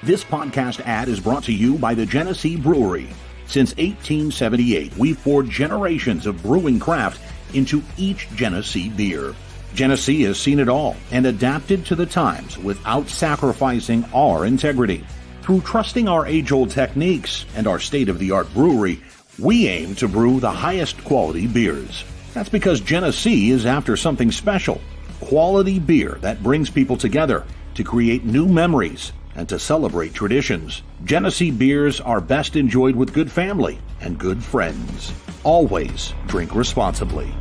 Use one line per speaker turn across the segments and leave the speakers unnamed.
This podcast ad is brought to you by the Genesee Brewery. Since 1878, we've poured generations of brewing craft into each Genesee beer. Genesee has seen it all and adapted to the times without sacrificing our integrity. Through trusting our age-old techniques and our state-of-the-art brewery, we aim to brew the highest quality beers. That's because Genesee is after something special. Quality beer that brings people together to create new memories and to celebrate traditions. Genesee beers are best enjoyed with good family and good friends. Always drink responsibly.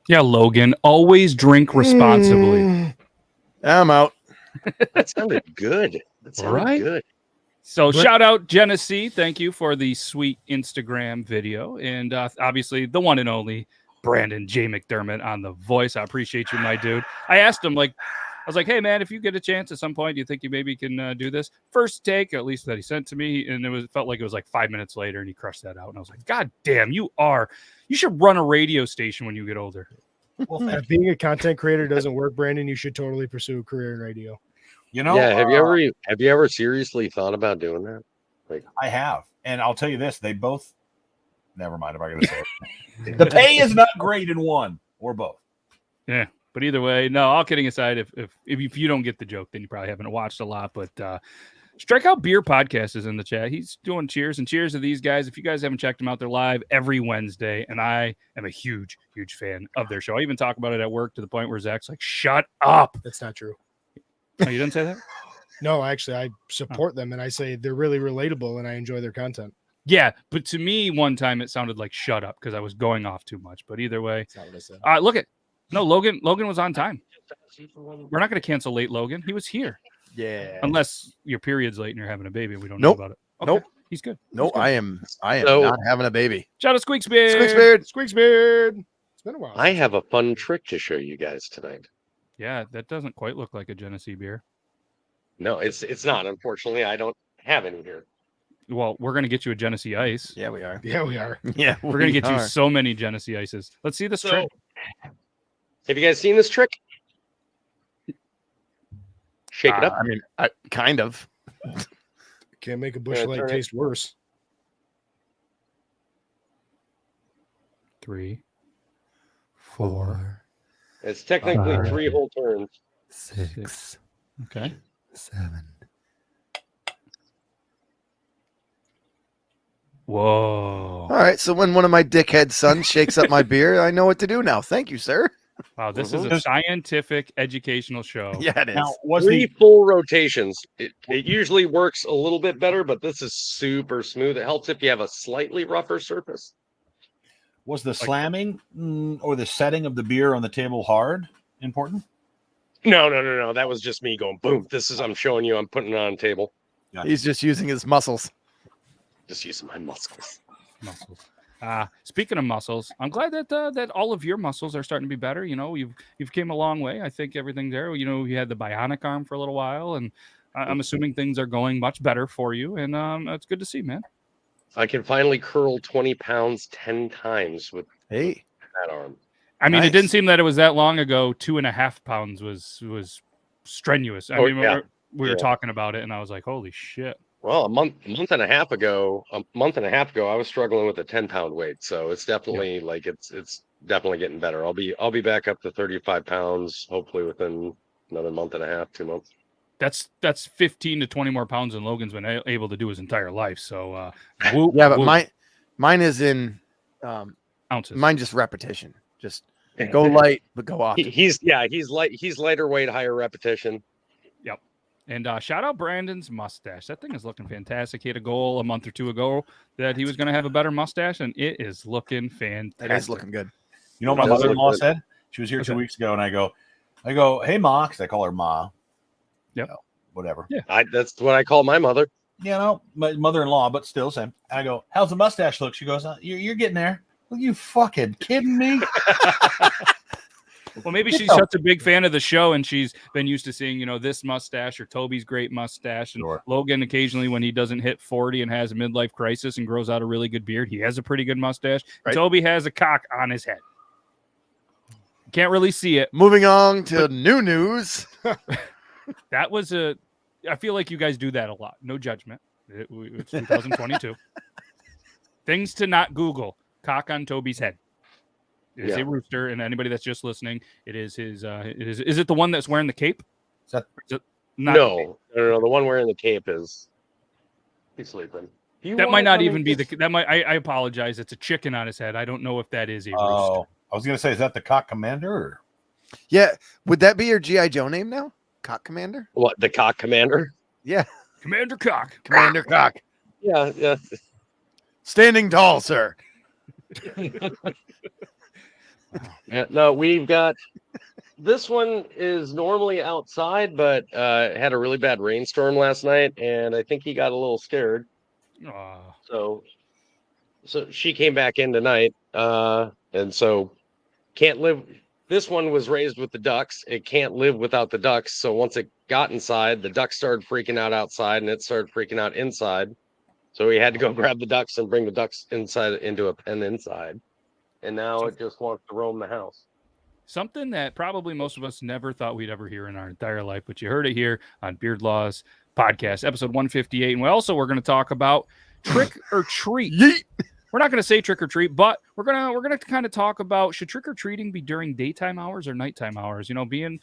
Yeah, Logan, always drink responsibly.
I'm out.
That sounded good. That sounded good.
So shout out Genesee. Thank you for the sweet Instagram video. And obviously the one and only Brandon J. McDermott on the voice. I appreciate you, my dude. I asked him, I was like, hey, man, if you get a chance at some point, do you think you maybe can do this? First take, at least that he sent to me. And it felt like it was like 5 minutes later and he crushed that out. And I was like, God damn, you should run a radio station when you get older.
Well, if being a content creator doesn't work, Brandon, you should totally pursue a career in radio.
You know,
yeah. Have you ever seriously thought about doing that?
I have, and I'll tell you this: they both. Never mind. If I'm going to say it, the pay is not great in one or both.
Yeah, but either way, no. All kidding aside, if you don't get the joke, then you probably haven't watched a lot. But Strikeout Beer Podcast is in the chat. He's doing cheers to these guys. If you guys haven't checked them out, they're live every Wednesday, and I am a huge fan of their show. I even talk about it at work to the point where Zach's like, "Shut up."
That's not true.
Oh, you didn't say that?
No, actually, I support them, and I say they're really relatable, and I enjoy their content.
Yeah, but to me, one time it sounded like "shut up" because I was going off too much. But either way,
that's not what I said.
Logan was on time. We're not going to cancel late Logan. He was here.
Yeah.
Unless your period's late and you're having a baby and we don't know about it. Okay.
Nope.
He's good.
No, I am not having a baby.
Shout out Squeaksbeard.
Squeaksbeard. It's been a while.
I have a fun trick to show you guys tonight.
Yeah, that doesn't quite look like a Genesee beer.
No, it's not. Unfortunately, I don't have any here.
Well, we're going to get you a Genesee Ice.
Yeah, we are.
Yeah, we are.
Yeah,
we're going to get you so many Genesee Ices. Let's see this trick.
Have you guys seen this trick? Shake it up.
I mean, kind of.
Can't make a Busch Light taste worse.
3, 4.
It's technically 3 whole turns.
6. Okay.
7.
Whoa.
All right. So when one of my dickhead sons shakes up my beer, I know what to do now. Thank you, sir.
Wow, this is a scientific educational show.
Yeah, it is.
Now,
three full rotations. It usually works a little bit better, but this is super smooth. It helps if you have a slightly rougher surface.
Was the slamming or the setting of the beer on the table hard important?
No. That was just me going boom. I'm showing you. I'm putting it on the table.
Yeah.
He's just using his muscles.
Just using my muscles.
Speaking of muscles, I'm glad that all of your muscles are starting to be better. You know, you've came a long way. I think everything's there. You know, you had the bionic arm for a little while, and I'm assuming things are going much better for you. And it's good to see, man.
I can finally curl 20 pounds 10 times with that arm.
I mean, It didn't seem that it was that long ago. 2.5 pounds was strenuous. We were talking about it, and I was like, holy shit.
Well, a month and a half ago, I was struggling with a 10-pound weight. So it's definitely it's definitely getting better. I'll be back up to 35 pounds, hopefully within another month and a half, 2 months.
That's 15 to 20 more pounds than Logan's been able to do his entire life. So
mine is in
ounces.
Mine just repetition. Just go light, but go off.
He's lighter weight, higher repetition.
Yep. And shout out Brandon's mustache. That thing is looking fantastic. He had a goal a month or two ago that he was going to have a better mustache, and it is looking fantastic.
It is looking good.
You know what my mother-in-law said? She was here 2 weeks ago, and I go, hey, Ma, because I call her Ma.
Yep.
You know, whatever.
Yeah.
That's what I call my mother.
You know, my mother-in-law, but still same. I go, how's the mustache look? She goes, you're getting there. Are you fucking kidding me?
Well, maybe she's such a big fan of the show, and she's been used to seeing, this mustache or Toby's great mustache. And Logan, occasionally, when he doesn't hit 40 and has a midlife crisis and grows out a really good beard, he has a pretty good mustache. Right. Toby has a cock on his head. Can't really see it.
Moving on to new news.
That was a. I feel like you guys do that a lot. No judgment. It's 2022. Things to not Google. Cock on Toby's head. It is a rooster, and anybody that's just listening, it is his. Is it the one that's wearing the cape?
Is
it
no. The one wearing the cape is. He's sleeping.
That might not even be the. That might. I apologize. It's a chicken on his head. I don't know if that is a rooster.
I was gonna say, is that the Cock Commander? Or?
Yeah. Would that be your G.I. Joe name now? Cock Commander?
What, the Cock Commander?
Yeah.
Commander Cock.
Commander Cock.
Yeah.
Standing tall, sir.
No, we've got this one is normally outside, but had a really bad rainstorm last night, and I think he got a little scared. So she came back in tonight, and so can't live. This one was raised with the ducks. It can't live without the ducks. So once it got inside, the ducks started freaking out outside, and it started freaking out inside. So we had to go grab the ducks and bring the ducks inside into a pen inside. And now it just wants to roam the house.
Something that probably most of us never thought we'd ever hear in our entire life, but you heard it here on Beard Laws Podcast, episode 158. And we're going to talk about trick or treat. We're not going to say trick or treat, but we're gonna kind of talk about, should trick or treating be during daytime hours or nighttime hours? Being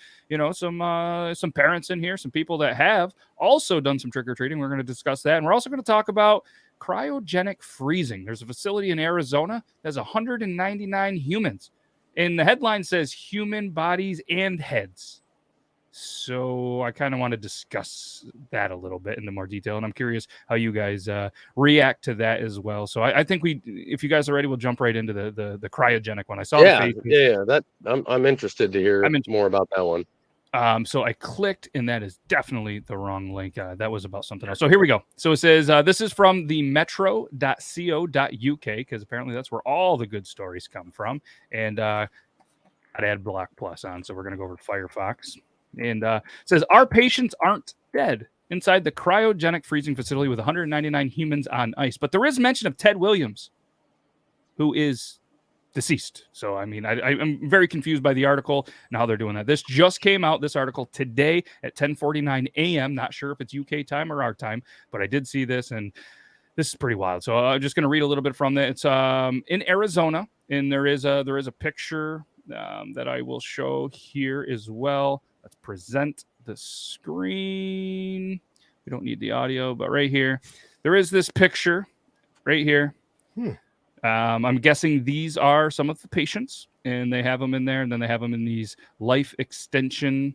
some parents in here, some people that have also done some trick or treating. We're going to discuss that, and we're also going to talk about cryogenic freezing. There's a facility in Arizona that has 199 humans, and the headline says human bodies and heads. So I kind of want to discuss that a little bit into more detail, and I'm curious how you guys react to that as well. So I think if you guys are ready, we'll jump right into the cryogenic one. I saw the faces.
That I'm interested to hear more about that one.
So I clicked, and that is definitely the wrong link. That was about something else. So here we go. So it says this is from the metro.co.uk, because apparently that's where all the good stories come from. And I'd add Block Plus on, so we're going to go over to Firefox. And it says, our patients aren't dead inside the cryogenic freezing facility with 199 humans on ice. But there is mention of Ted Williams, who is deceased. So, I mean, I'm very confused by the article and how they're doing that. This just came out, this article, today at 10:49 a.m. Not sure if it's UK time or our time, but I did see this, and this is pretty wild. So I'm just going to read a little bit from that. It's in Arizona, and there is a picture that I will show here as well. Let's present the screen. We don't need the audio, but right here, there is this picture right here. I'm guessing these are some of the patients, and they have them in there, and then they have them in these life extension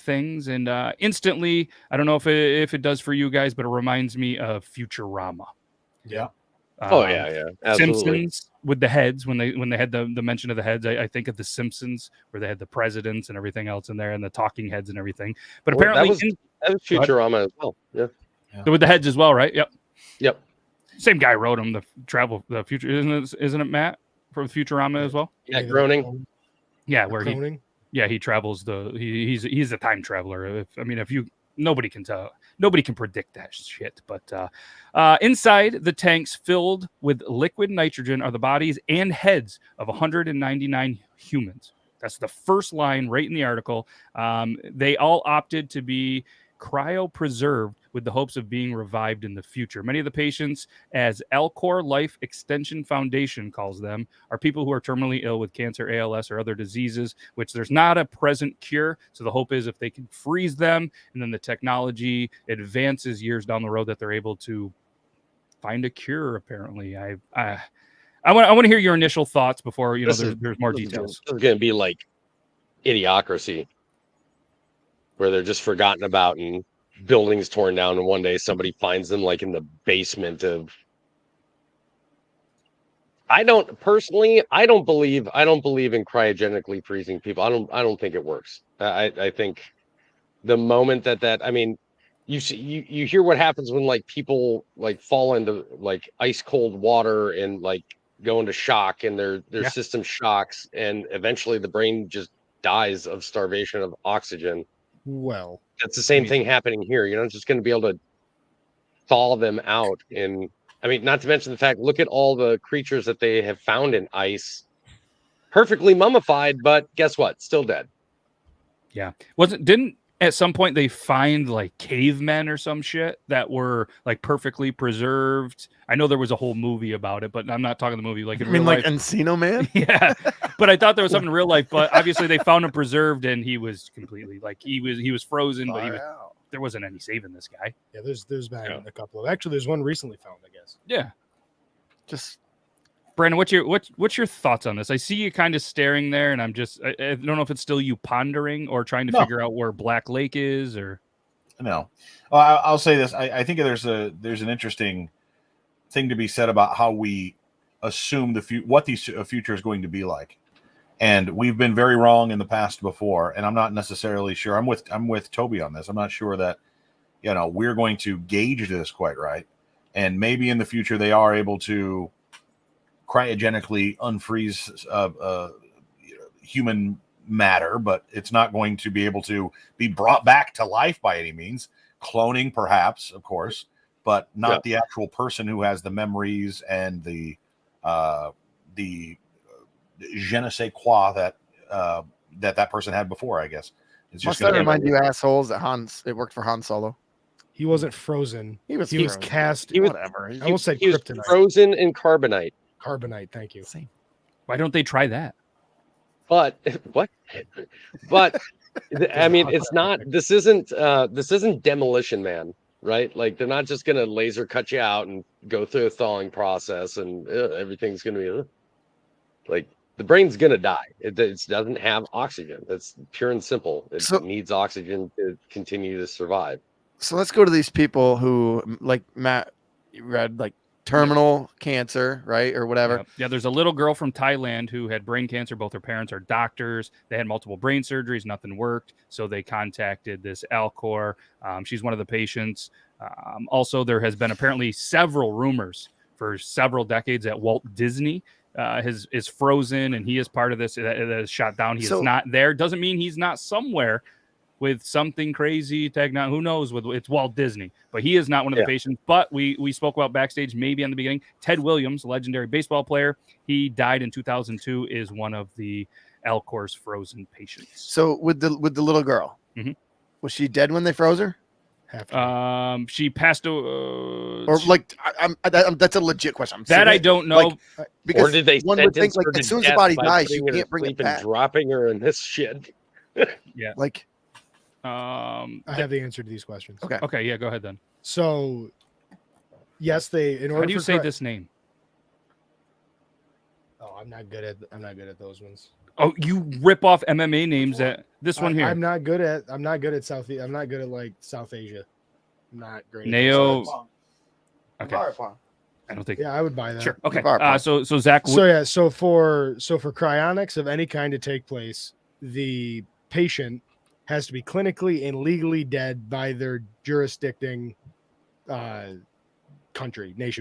things. And instantly, I don't know if it does for you guys, but it reminds me of Futurama.
Yeah.
Yeah, absolutely.
Simpsons with the heads, when they had the mention of the heads, I think of the Simpsons, where they had the presidents and everything else in there, and the talking heads and everything. But apparently
that was Futurama as well. Yeah.
With the heads as well, right?
Yep.
Same guy wrote them. The future, isn't it Matt from Futurama as well?
Yeah, Groening.
Yeah, where he travels he's a time traveler. Nobody can tell. Nobody can predict that shit. But inside the tanks filled with liquid nitrogen are the bodies and heads of 199 humans. That's the first line right in the article. They all opted to be cryopreserved with the hopes of being revived in the future. Many of the patients, as Alcor Life Extension Foundation calls them, are people who are terminally ill with cancer, ALS, or other diseases, which there's not a present cure. So the hope is if they can freeze them, and then the technology advances years down the road, that they're able to find a cure. Apparently, I want to hear your initial thoughts before there's more details.
This is going to be like Idiocracy, where they're just forgotten about and buildings torn down, and one day somebody finds them like in the basement of. I don't believe in cryogenically freezing people. I don't think it works. I think the moment you hear what happens when like people like fall into like ice cold water and like go into shock, and their system shocks, and eventually the brain just dies of starvation of oxygen.
Well,
that's the same thing happening here. You're not just going to be able to thaw them out. And not to mention the fact, look at all the creatures that they have found in ice perfectly mummified, but guess what? Still dead.
Yeah. Didn't at some point they find like cavemen or some shit that were like perfectly preserved? I know there was a whole movie about it, but I'm not talking the movie like in
I
real
mean, like
life.
Encino Man?
Yeah. But I thought there was something in real life, but obviously they found him preserved and he was completely like he was frozen, but there wasn't any saving this guy.
Yeah, there's been a couple of actually there's one recently found, I guess.
Yeah.
Just
Brandon, what's your thoughts on this? I see you kind of staring there, and I don't know if it's still you pondering or trying to figure out where Black Lake is, or
No. Well, I'll say this. I think there's an interesting thing to be said about how we assume what the future is going to be like, and we've been very wrong in the past before. And I'm not necessarily sure. I'm with Toby on this. I'm not sure that we're going to gauge this quite right, and maybe in the future they are able to cryogenically unfreeze human matter, but it's not going to be able to be brought back to life by any means. Cloning, perhaps, of course, but not the actual person who has the memories and the je ne sais quoi that person had before. I guess it's just
must that remind you assholes that it worked for Han Solo.
He wasn't frozen. He was cast.
Whatever.
I almost said
he was
kryptonite.
frozen in carbonite.
Carbonite. Thank you.
Same.
why don't they try that?
But what? But I mean, it's not. This isn't Demolition Man, right? Like they're not just gonna laser cut you out and go through a thawing process, and everything's gonna be like the brain's gonna die. It doesn't have oxygen. That's pure and simple. It needs oxygen to continue to survive.
So let's go to these people who, like Matt read, like terminal cancer, right, or whatever.
Yeah, there's a little girl from Thailand who had brain cancer. Both her parents are doctors. They had multiple brain surgeries. Nothing worked. So they contacted this Alcor. She's one of the patients. Also, there has been apparently several rumors for several decades that Walt Disney is frozen and he is part of this that is shot down. He is not there. Doesn't mean he's not somewhere with something crazy technology. Who knows? It's Walt Disney, but he is not one of the patients. But we spoke about backstage, maybe in the beginning. Ted Williams, legendary baseball player, he died in 2002. Is one of the Alcor's frozen patients.
So with the little girl, was she dead when they froze her?
She passed away.
Or like, that's a legit question.
I don't know.
Because
or did they
one would think, like, as soon as the body dies, you can't bring it back.
Dropping her in this shit.
Yeah.
Like.
I have the answer to these questions.
Okay. Yeah. Go ahead then.
So, yes, in order.
How do you say this name?
Oh, I'm not good at those ones.
Oh, you rip off MMA names at this one here.
I'm not good at South. I'm not good at like South Asia. I'm not great.
Neo. Okay. I don't think.
Yeah, I would buy that.
Sure. Okay. So Zach.
So for cryonics of any kind to take place, the patient has to be clinically and legally dead by their jurisdicting nation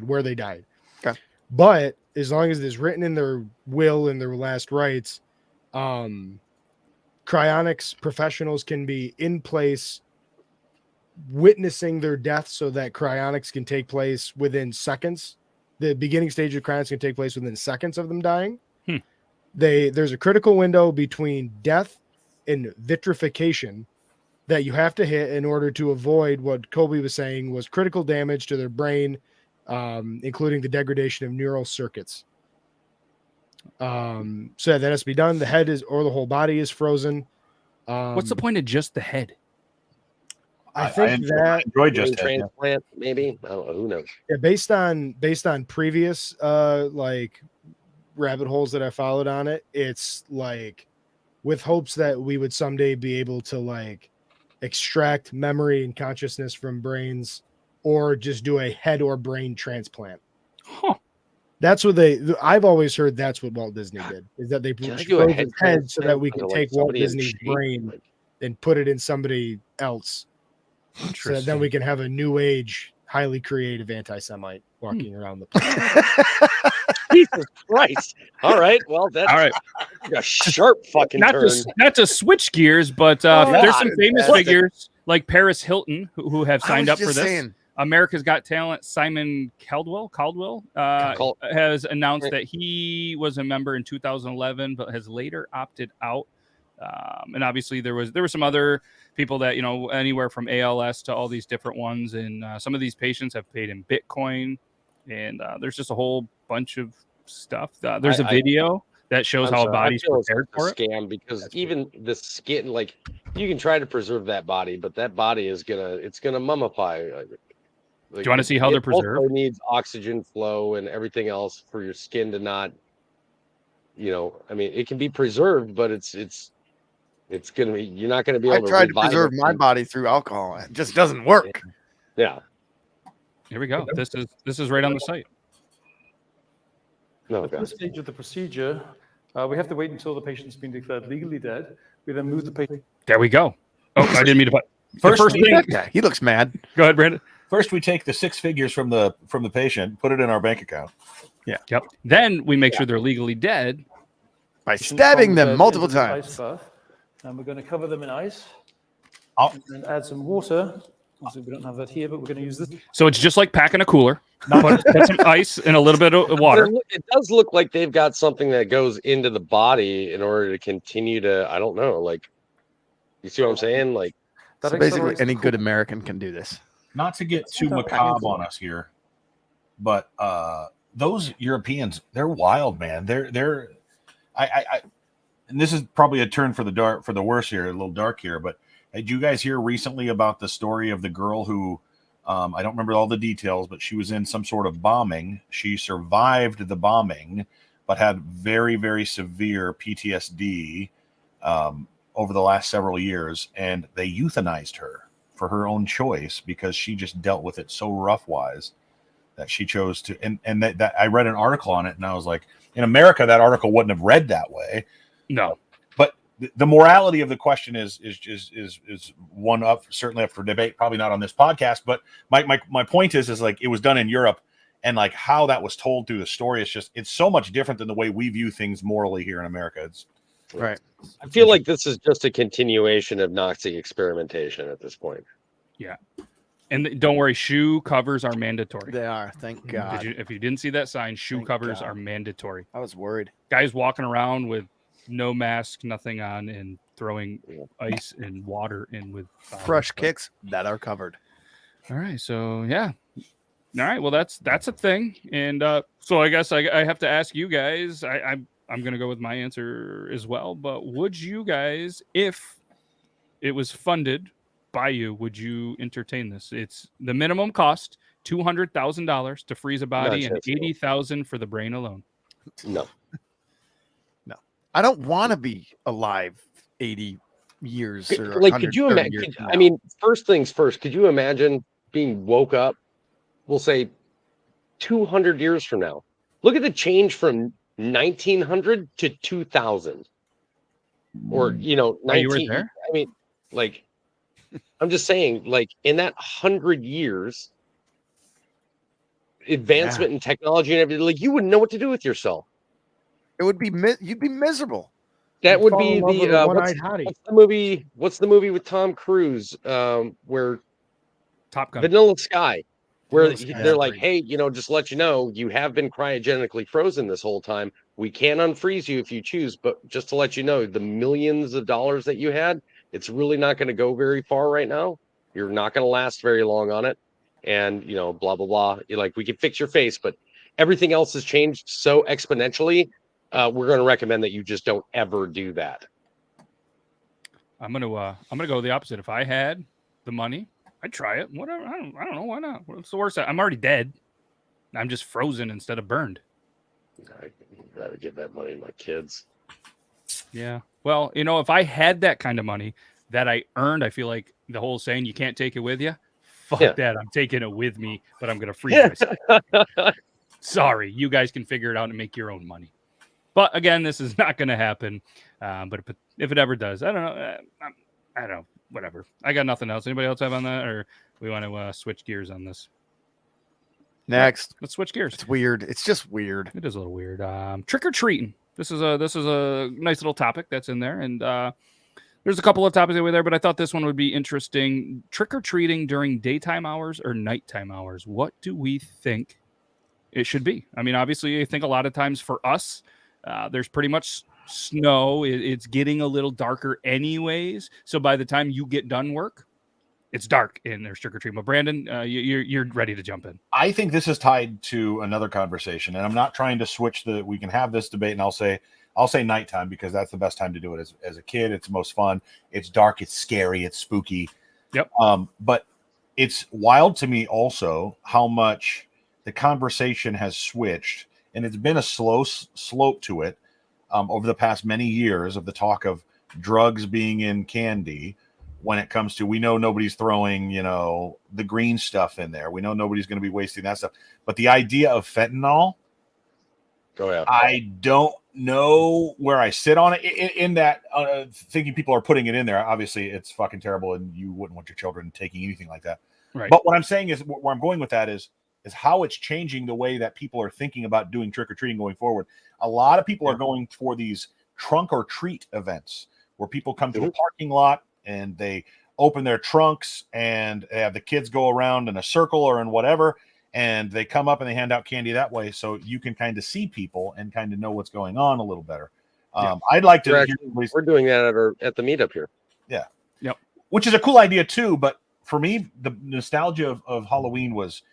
where they died.
Okay.
But as long as it is written in their will and their last rites, cryonics professionals can be in place witnessing their death so that cryonics can take place within seconds. The beginning stage of cryonics can take place within seconds of them dying. There's a critical window between death and vitrification that you have to hit in order to avoid what Kobe was saying was critical damage to their brain, including the degradation of neural circuits. So that has to be done. The head or the whole body is frozen.
What's the point of just the head?
I think that
enjoy just
transplant, maybe. I don't know. Who knows?
Yeah, based on previous like rabbit holes that I followed on it, it's like with hopes that we would someday be able to like extract memory and consciousness from brains, or just do a head or brain transplant. That's what I've always heard that's what Walt Disney did, is that they froze his head so that we can take Walt Disney's brain and put it in somebody else. So that then we can have a new age, highly creative anti-Semite walking around the place.
Jesus Christ. All right. Well, that's
all right.
A sharp fucking turn.
Not to switch gears, but there's some famous figures like Paris Hilton who have signed up for this. America's Got Talent Simon Caldwell has announced that he was a member in 2011, but has later opted out. And obviously there were some other people that, you know, anywhere from ALS to all these different ones. And some of these patients have paid in Bitcoin, and there's just a whole bunch of stuff. There's a video that shows how a body's prepared for it.
Scam, because even the skin, like, you can try to preserve that body, but that body is gonna mummify. Like,
do you want to see how they're preserved?
Also needs oxygen flow and everything else for your skin to not, you know, I mean, it can be preserved, but it's gonna be, you're not gonna be able to.
I tried to preserve my body through alcohol. It just doesn't work.
Yeah.
Here we go. This is right on the site.
No,
at this stage of the procedure, we have to wait until the patient's been declared legally dead. We then move the patient.
There we go. Oh, I didn't mean to put.
First
thing.
Yeah, he looks mad.
Go ahead, Brandon.
First, we take the 6 figures from the patient, put it in our bank account.
Yeah.
Yep. Then we make sure they're legally dead
by stabbing them multiple times.
Ice bath, and we're going to cover them in ice.
And
add some water. Obviously, we don't have that here, but we're going to use this.
So it's just like packing a cooler. Put some ice and a little bit of water.
It does look like they've got something that goes into the body in order to continue to, I don't know, like, you see what I'm saying? Like,
so basically, any good American can do this.
Not to get too macabre on us here, but those Europeans, they're wild, man. They're and this is probably a turn for the worse here, a little dark here, but did you guys hear recently about the story of the girl who, I don't remember all the details, but she was in some sort of bombing. She survived the bombing, but had very, very severe PTSD over the last several years, and they euthanized her for her own choice because she just dealt with it so rough-wise that she chose to. And that I read an article on it, and I was like, in America, that article wouldn't have read that way.
No.
But the morality of the question is one up, certainly up for debate. Probably not on this podcast, but my point is like, it was done in Europe, and like how that was told through the story, it's so much different than the way we view things morally here in America. It's
right.
I feel like this is just a continuation of Nazi experimentation at this point.
Yeah. And don't worry, shoe covers are mandatory.
They are. Thank God.
If you didn't see that sign, shoe covers are mandatory.
I was worried.
Guys walking around with no mask, nothing on, and throwing ice and water in with
fresh kicks that are covered.
All right. So, yeah. All right. Well, that's a thing. And so I guess I have to ask you guys, I'm going to go with my answer as well, but would you guys, if it was funded by you, would you entertain this? It's the minimum cost, $200,000 to freeze a body and $80,000 for the brain alone.
No.
I don't want to be alive 80 years. Or
like, could you imagine? I mean, first things first, could you imagine being woke up, we'll say 200 years from now? Look at the change from 1900 to 2000, or 19. I mean, like, I'm just saying, like, in that 100 years, advancement in technology and everything, like, you wouldn't know what to do with yourself.
It would be you'd be miserable.
That would be the what's the movie with Tom Cruise where
Top Gun,
Vanilla Sky, where they're like, hey, just let you know, you have been cryogenically frozen this whole time. We can unfreeze you if you choose, but just to let you know, the millions of dollars that you had, it's really not going to go very far right now. You're not going to last very long on it. And, blah, blah, blah. Like, we can fix your face, but everything else has changed so exponentially. We're going to recommend that you just don't ever do that.
I'm going to go the opposite. If I had the money, I'd try it. Whatever. I don't know. Why not? What's the worst? I'm already dead. I'm just frozen instead of burned.
I'd rather give that money to my kids.
Yeah. Well, if I had that kind of money that I earned, I feel like the whole saying, you can't take it with you. Fuck that. I'm taking it with me, but I'm going to freeze myself. Sorry. You guys can figure it out and make your own money. But again, this is not going to happen. But if it ever does, I don't know. I don't know. Whatever. I got nothing else. Anybody else have on that, or we want to switch gears on this?
Next,
let's switch gears.
It's weird. It's just weird.
It is a little weird. Trick or treating. This is a nice little topic that's in there, and There's a couple of topics over there, but I thought this one would be interesting. Trick-or-treating during daytime hours or nighttime hours. What do we think it should be? I mean, obviously, I think a lot of times for us, there's pretty much snow. It's getting a little darker anyways. So by the time you get done work, it's dark and there's trick-or-treating. But Brandon, you're ready to jump in.
I think this is tied to another conversation, and I'm not trying to switch we can have this debate, and I'll say nighttime because that's the best time to do it. As a kid, it's the most fun. It's dark, it's scary, it's spooky.
Yep.
But it's wild to me also how much the conversation has switched, and it's been a slow slope to it over the past many years of the talk of drugs being in candy. When it comes to, we know nobody's throwing, the green stuff in there. We know nobody's going to be wasting that stuff. But the idea of fentanyl, I don't know where I sit on it in that thinking people are putting it in there. Obviously, it's fucking terrible, and you wouldn't want your children taking anything like that.
Right.
But what I'm saying is, where I'm going with that is how it's changing the way that people are thinking about doing trick-or-treating going forward. A lot of people are going for these trunk or treat events where people come to a parking lot and they open their trunks and they have the kids go around in a circle or in whatever, and they come up and they hand out candy that way, so you can kind of see people and kind of know what's going on a little better. I'd like to.
We're doing that at the meetup here.
Yeah.
Yep.
Which is a cool idea too, but for me, the nostalgia of Halloween was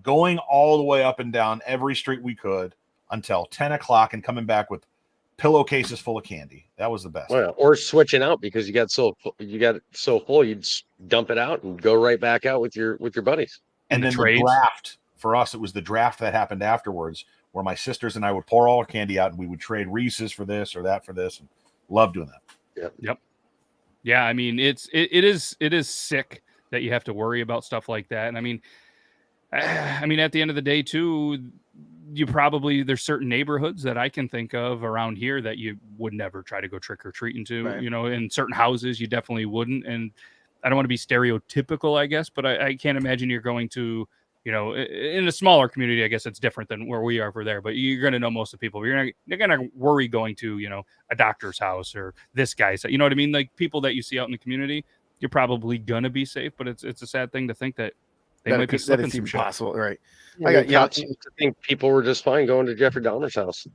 going all the way up and down every street we could until 10 o'clock and coming back with pillowcases full of candy. That was the best.
Well, or switching out because you got it so full, you'd dump it out and go right back out with your buddies.
And then the draft for us, it was the draft that happened afterwards, where my sisters and I would pour all our candy out and we would trade Reese's for this or that for this, and love doing that.
Yep. Yeah, I mean, it is sick that you have to worry about stuff like that. And I mean, at the end of the day too, there's certain neighborhoods that I can think of around here that you would never try to go trick or treat into,
Right.
In certain houses you definitely wouldn't. And I don't want to be stereotypical, I guess, but I can't imagine you're going to, in a smaller community, I guess it's different than where we are over there, but you're going to know most of the people. You're going to worry going to, a doctor's house or this guy's, you know what I mean? Like people that you see out in the community, you're probably going to be safe, but it's a sad thing to think that they might be slipping some shit.
Possible, right?
I think people were just fine going to Jeffrey Dahmer's house.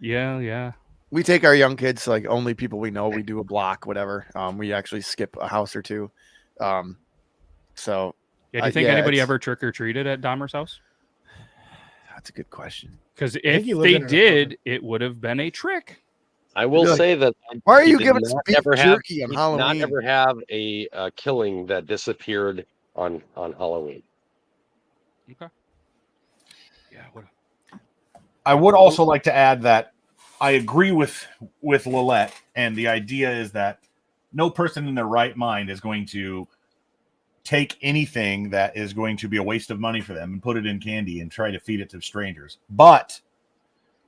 Yeah.
We take our young kids, like only people we know. We do a block, whatever. We actually skip a house or two. So
yeah, do you think anybody ever trick or treated at Dahmer's house?
That's a good question.
Because if they did, it would have been a trick.
I will say that.
Why are you giving us beef jerky on Halloween?
Not ever have a killing that disappeared on Halloween.
Okay. Yeah.
I would also like to add that I agree with Lillette, and the idea is that no person in their right mind is going to take anything that is going to be a waste of money for them and put it in candy and try to feed it to strangers. But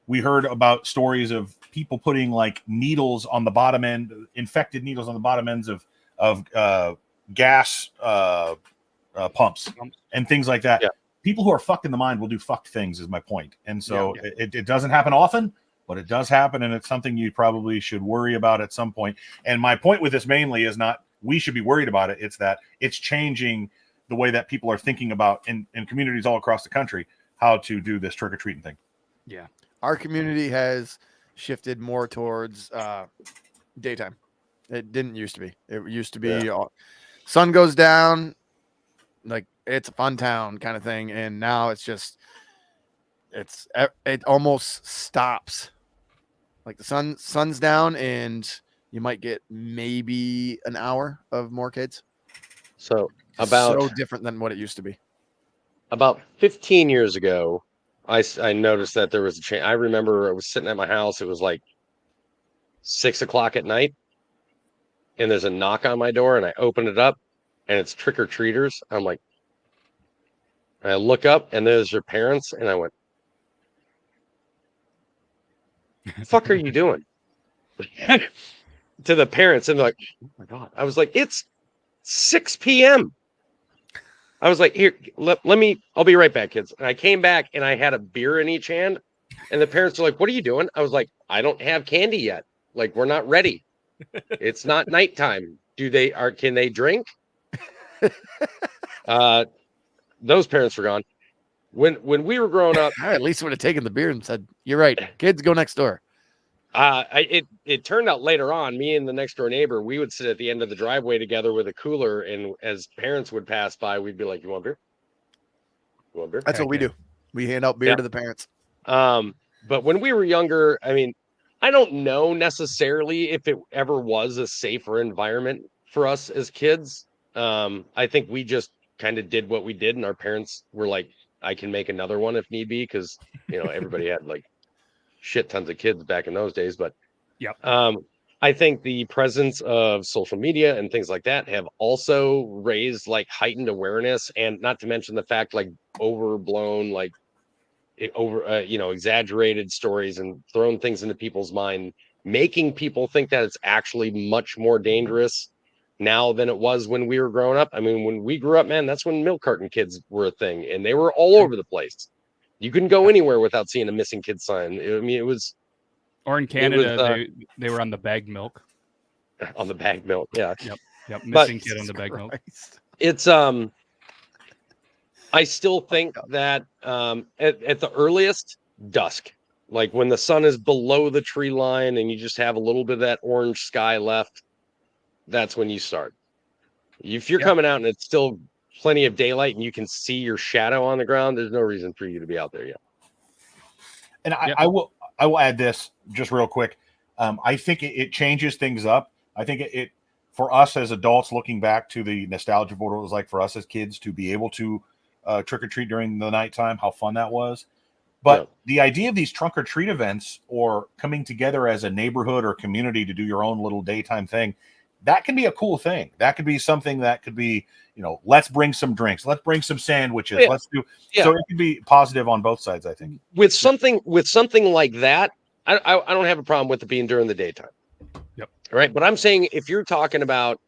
we heard about stories of people putting like needles on the bottom end, infected needles on the bottom ends of gas pumps and things like that.
Yeah.
People who are fucked in the mind will do fucked things, is my point. And so it doesn't happen often, but it does happen, and it's something you probably should worry about at some point. And my point with this mainly is not we should be worried about it. It's that it's changing the way that people are thinking about in communities all across the country how to do this trick-or-treating thing.
Yeah.
Our community has shifted more towards daytime. It didn't used to be. It used to be sun goes down, like it's a fun town kind of thing, and now it's just it almost stops. Like the sun's down, and you might get maybe an hour of more kids.
So
different than what it used to be.
About 15 years ago, I noticed that there was a change. I remember I was sitting at my house. It was like 6 o'clock at night, and there's a knock on my door, and I open it up, and it's trick or treaters. I'm like, I look up, and there's their parents, and I went, "The fuck are you doing?" To the parents, and they're like, "Oh my god!" I was like, "It's 6 p.m." I was like, "Here, let me. I'll be right back, kids." And I came back, and I had a beer in each hand, and the parents were like, "What are you doing?" I was like, "I don't have candy yet." Like, we're not ready. It's not nighttime. Can they drink? Those parents were gone. When we were growing up,
I at least would have taken the beer and said, "You're right, kids, go next door."
it turned out later on, me and the next door neighbor, we would sit at the end of the driveway together with a cooler, and as parents would pass by, we'd be like, "You want beer? You want beer?"
That's what we do. We hand out beer to the parents.
But when we were younger, I mean, I don't know necessarily if it ever was a safer environment for us as kids. I think we just kind of did what we did, and our parents were like, "I can make another one if need be," because everybody had like shit tons of kids back in those days. But I think the presence of social media and things like that have also raised like heightened awareness, and not to mention the fact like overblown, like exaggerated stories and thrown things into people's mind, making people think that it's actually much more dangerous now than it was when we were growing up. I mean, when we grew up, man, that's when milk carton kids were a thing, and they were all over the place. You couldn't go anywhere without seeing a missing kid sign. I mean, it was.
Or in Canada, they were on the bagged milk.
On the bagged milk, yeah.
Yep. Missing kid on the bagged milk.
It's I still think that at the earliest, dusk, like when the sun is below the tree line and you just have a little bit of that orange sky left, that's when you start. If you're coming out and it's still plenty of daylight and you can see your shadow on the ground, there's no reason for you to be out there yet.
And I will add this just real quick. I think it changes things up. I think it for us as adults, looking back to the nostalgia of what it was like for us as kids to be able to trick or treat during the nighttime, how fun that was. But the idea of these trunk or treat events or coming together as a neighborhood or community to do your own little daytime thing, that can be a cool thing. That could be something that could be, let's bring some drinks, let's bring some sandwiches, let's do. So it can be positive on both sides, I think.
With something like that, I don't have a problem with it being during the daytime.
Yep.
Right. But I'm saying if you're talking about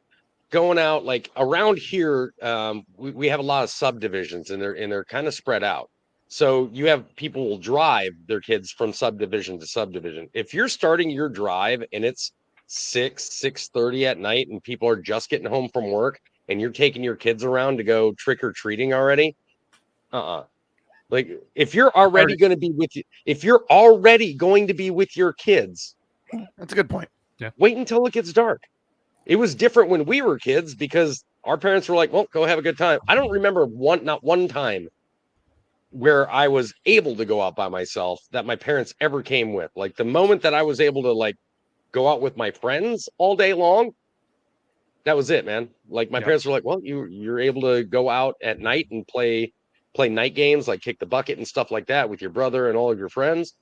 going out like around here, we have a lot of subdivisions and they're kind of spread out. So you have people will drive their kids from subdivision to subdivision. If you're starting your drive and it's 6:30 at night and people are just getting home from work and you're taking your kids around to go trick or treating already, like if you're already going to be with your kids,
that's a good point.
Yeah.
Wait until it gets dark. It was different when we were kids because our parents were like, well, go have a good time. I don't remember not one time where I was able to go out by myself that my parents ever came with. Like the moment that I was able to like go out with my friends all day long, that was it, man. Like my parents were like, well, you're able to go out at night and play night games, like kick the bucket and stuff like that with your brother and all of your friends.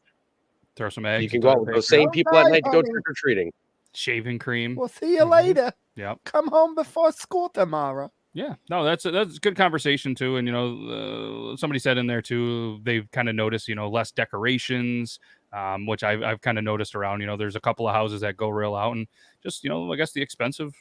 Throw some eggs.
You can go out with those same people at night to go trick-or-treating.
Shaving cream.
We'll see you later.
Yep.
Come home before school tomorrow.
Yeah, no, that's a good conversation too. And somebody said in there too, they've kind of noticed less decorations, which I've kind of noticed around. There's a couple of houses that go real out, and just I guess the expensive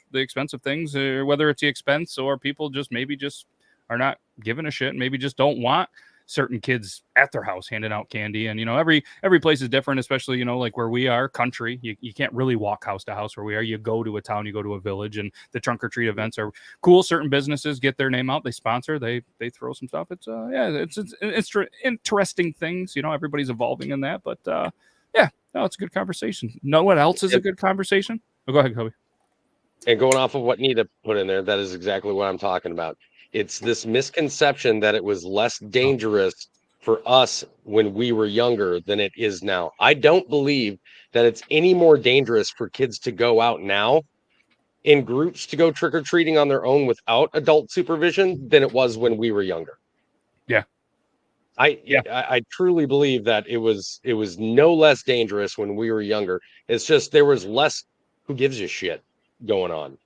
things, whether it's the expense or people just maybe just are not giving a shit, maybe just don't want certain kids at their house handing out candy. And every place is different, especially like where we are, country, you can't really walk house to house where we are. You go to a town, you go to a village, and the trunk or treat events are cool. Certain businesses get their name out, they sponsor, they throw some stuff. It's interesting things. Everybody's evolving in that, but it's a good conversation. Know what else is a good conversation? Go ahead, Toby.
And going off of what Nita put in there, that is exactly what I'm talking about. It's this misconception that it was less dangerous for us when we were younger than it is now. I don't believe that it's any more dangerous for kids to go out now in groups to go trick-or-treating on their own without adult supervision than it was when we were younger.
Yeah.
I truly believe that it was no less dangerous when we were younger. It's just there was less who gives a shit going on.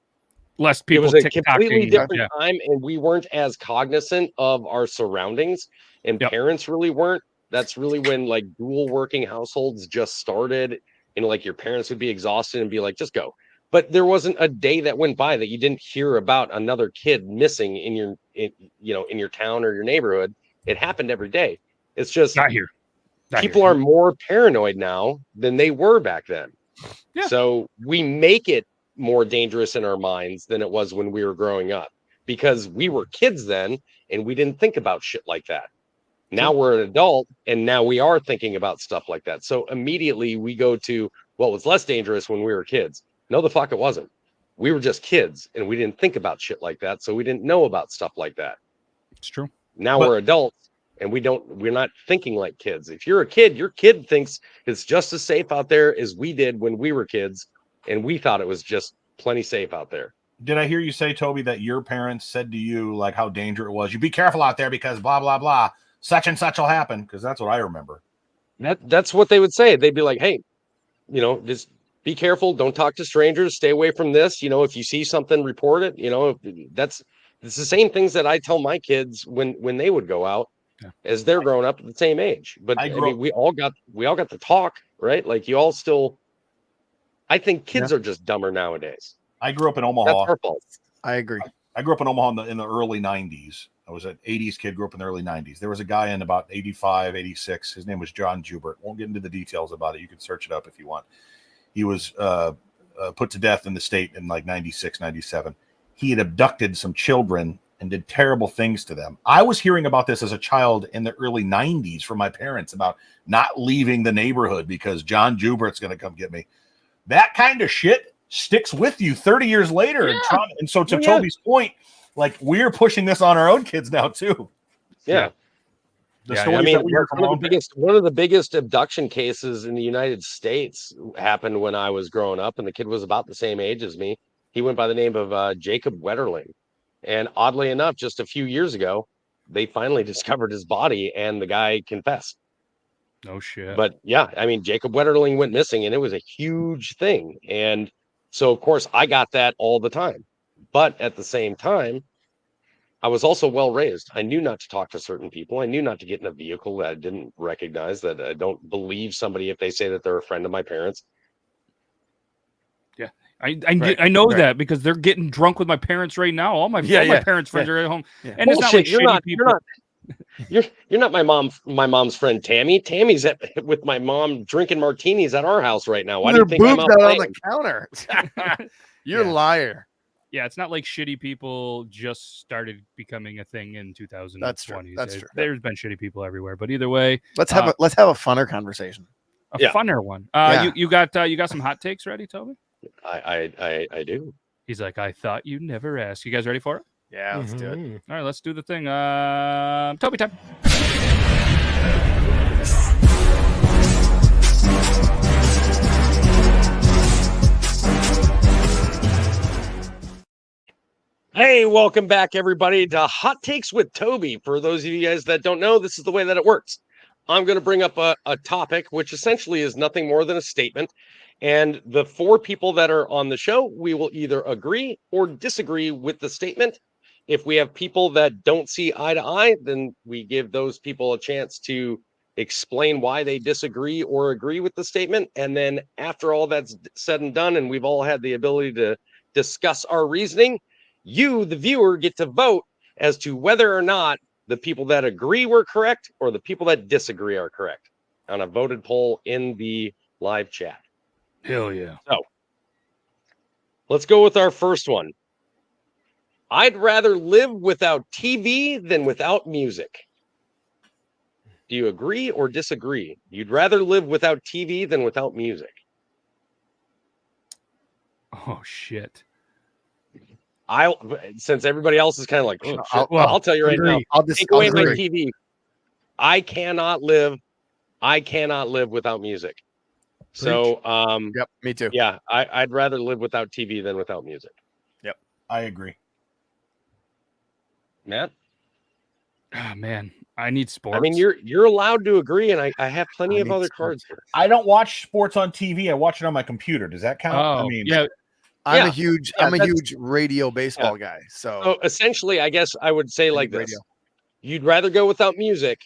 Less people.
It was a completely different time, and we weren't as cognizant of our surroundings, and parents really weren't. That's really when like dual working households just started, and like your parents would be exhausted and be like, just go. But there wasn't a day that went by that you didn't hear about another kid missing in your town or your neighborhood. It happened every day. It's just
not here.
People are more paranoid now than they were back then.
Yeah.
So we make it more dangerous in our minds than it was when we were growing up because we were kids then and we didn't think about shit like that. Now we're an adult and now we are thinking about stuff like that. So immediately we go to what was less dangerous when we were kids. No, the fuck it wasn't. We were just kids and we didn't think about shit like that. So we didn't know about stuff like that.
It's true.
Now
But-
we're adults and we're not thinking like kids. If you're a kid, your kid thinks it's just as safe out there as we did when we were kids. And we thought it was just plenty safe out there.
Did I hear you say, Toby, that your parents said to you like how dangerous it was? You be careful out there because blah, blah, blah. Such and such will happen. Because that's what I remember.
That's what they would say. They'd be like, hey, just be careful. Don't talk to strangers. Stay away from this. If you see something, report it. It's the same things that I tell my kids when they would go out as they're growing up at the same age. But I mean, we all got to talk, right? Like you all still, I think kids are just dumber nowadays.
I grew up in Omaha.
That's our fault.
I agree.
I grew up in Omaha in the early 90s. I was an 80s kid, grew up in the early 90s. There was a guy in about 85, 86. His name was John Jubert. Won't get into the details about it. You can search it up if you want. He was put to death in the state in like 96, 97. He had abducted some children and did terrible things to them. I was hearing about this as a child in the early 90s from my parents about not leaving the neighborhood because John Jubert's going to come get me. That kind of shit sticks with you 30 years later.
Yeah.
And so to Toby's point, like we're pushing this on our own kids now too.
Yeah.
I mean,
one of the biggest abduction cases in the United States happened when I was growing up, and the kid was about the same age as me. He went by the name of Jacob Wetterling. And oddly enough, just a few years ago, they finally discovered his body and the guy confessed.
No shit.
But yeah, I mean, Jacob Wetterling went missing and it was a huge thing. And so, of course, I got that all the time. But at the same time, I was also well raised. I knew not to talk to certain people. I knew not to get in a vehicle that I didn't recognize, that I don't believe somebody if they say that they're a friend of my parents.
I know that because they're getting drunk with my parents right now. All my parents' friends are at home, and it's not like
you're not my mom's friend Tammy. Tammy's with my mom drinking martinis at our house right now. Why do you think I'm out
on the counter? You're a liar.
Yeah, it's not like shitty people just started becoming a thing in 2020.
That's true. That's true.
There's been shitty people everywhere, but either way,
let's have a funner conversation.
Funner one. You got some hot takes ready, Toby?
I do.
He's like, I thought you'd never ask. You guys ready for it?
Yeah, let's do it.
All right, let's do the thing. Toby time.
Hey, welcome back, everybody, to Hot Takes with Toby. For those of you guys that don't know, this is the way that it works. I'm going to bring up a topic, which essentially is nothing more than a statement. And the four people that are on the show, we will either agree or disagree with the statement. If we have people that don't see eye to eye, then we give those people a chance to explain why they disagree or agree with the statement. And then after all that's said and done, and we've all had the ability to discuss our reasoning, you, the viewer, get to vote as to whether or not the people that agree were correct or the people that disagree are correct on a voted poll in the live chat.
Hell yeah.
So let's go with our first one. I'd rather live without TV than without music. Do you agree or disagree? You'd rather live without TV than without music.
Oh, shit.
Since everybody else is kind of like, oh, shit, I'll tell you right now. Take away my TV. I cannot live without music. So,
yep, me too.
Yeah, I'd rather live without TV than without music.
Yep,
I agree.
Matt?
Oh, man, I need sports.
I mean, you're allowed to agree, and I have plenty of other cards here.
I don't watch sports on TV. I watch it on my computer. Does that count?
Oh,
I mean,
yeah.
I'm a huge radio baseball guy. So
essentially, I guess I would say like this: radio. You'd rather go without music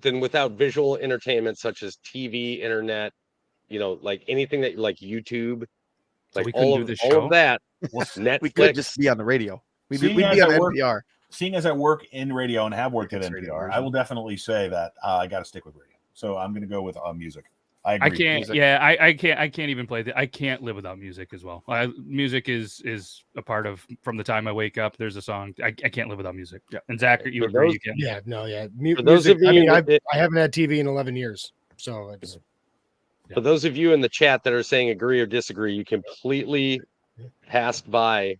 than without visual entertainment such as TV, internet, like anything that like YouTube, like all of that. Netflix.
We could just be on the radio. We'd be on NPR.
Seeing as I work in radio and have worked at NPR, I will definitely say that I got to stick with radio. So I'm going to go with music. I agree.
I can't.
Music.
Yeah, I can't. I can't even play. I can't live without music as well. Music is a part of from the time I wake up. There's a song. I can't live without music.
Yeah.
And Zach, you
For
agree?
those-
You can.
Yeah, no, yeah.
For those
Music.
of
I mean,
you
I haven't had TV in 11 years, so it's
For those of you in the chat that are saying agree or disagree, you completely passed by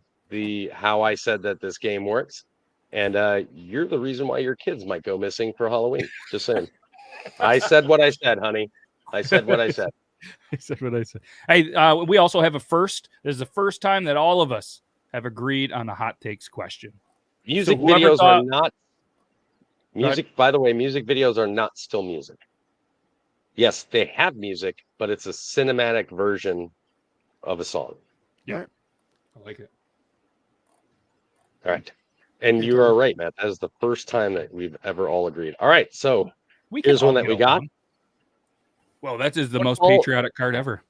how I said that this game works, and you're the reason why your kids might go missing for Halloween. Just saying. I said what I said, honey. I said what I said.
I said what I said. Hey, we also have a first. This is the first time that all of us have agreed on a hot takes question.
Music
whoever
videos
thought-
are not music. By the way, music videos are not still music. Yes, they have music, but it's a cinematic version of a song.
I like it.
All right. And you are right, Matt. That is the first time that we've ever all agreed. All right. So
We can
here's
all
one that
get
we got.
along. Well, that is the most
Football-
patriotic card ever.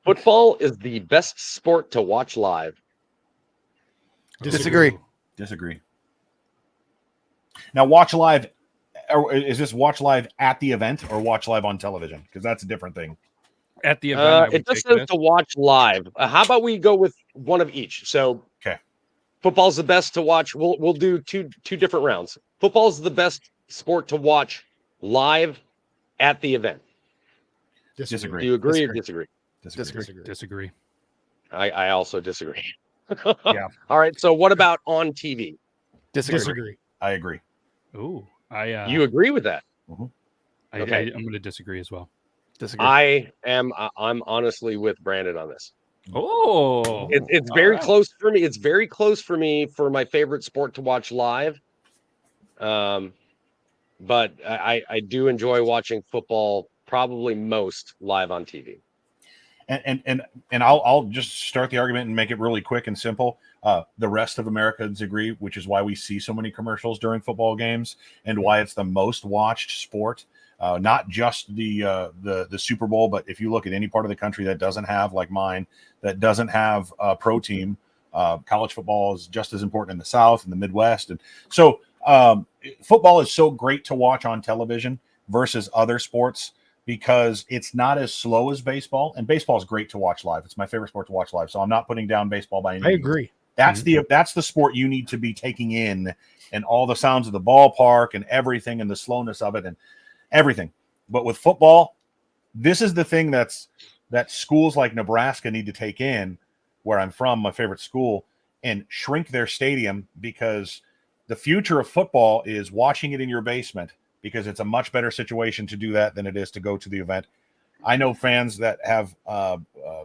Football is the best sport to watch live.
Disagree.
Disagree. Now, watch live. Or is this watch live at the event or watch live on television? Because that's a different thing.
At the event, I would
It just
take
says to watch live. How about we go with one of each? So,
Okay.
Football's the best to watch. We'll do two different rounds. Football's the best sport to watch live at the event.
Disagree.
Do you agree or
Disagree.
disagree?
Disagree.
I also disagree.
Yeah.
All right. So what about on TV?
disagree.
I agree.
Ooh, I
You agree with that? Okay.
I'm going to disagree as well.
Disagree.
I'm honestly with Brandon on this.
Oh,
It's very
right.
close for me. It's very close for me for my favorite sport to watch live. But I do enjoy watching football probably most live on TV.
And I'll just start the argument and make it really quick and simple. The rest of Americans agree, which is why we see so many commercials during football games and why it's the most watched sport. Not just the Super Bowl, but if you look at any part of the country that doesn't have, like mine, that doesn't have a pro team, college football is just as important in the South and the Midwest. And so football is so great to watch on television versus other sports because it's not as slow as baseball. And baseball is great to watch live. It's my favorite sport to watch live. So I'm not putting down baseball by any means.
I agree.
That's the sport you need to be taking in, and all the sounds of the ballpark and everything and the slowness of it and everything. But with football, this is the thing that schools like Nebraska need to take in, where I'm from, my favorite school, and shrink their stadium, because the future of football is watching it in your basement, because it's a much better situation to do that than it is to go to the event. I know fans that have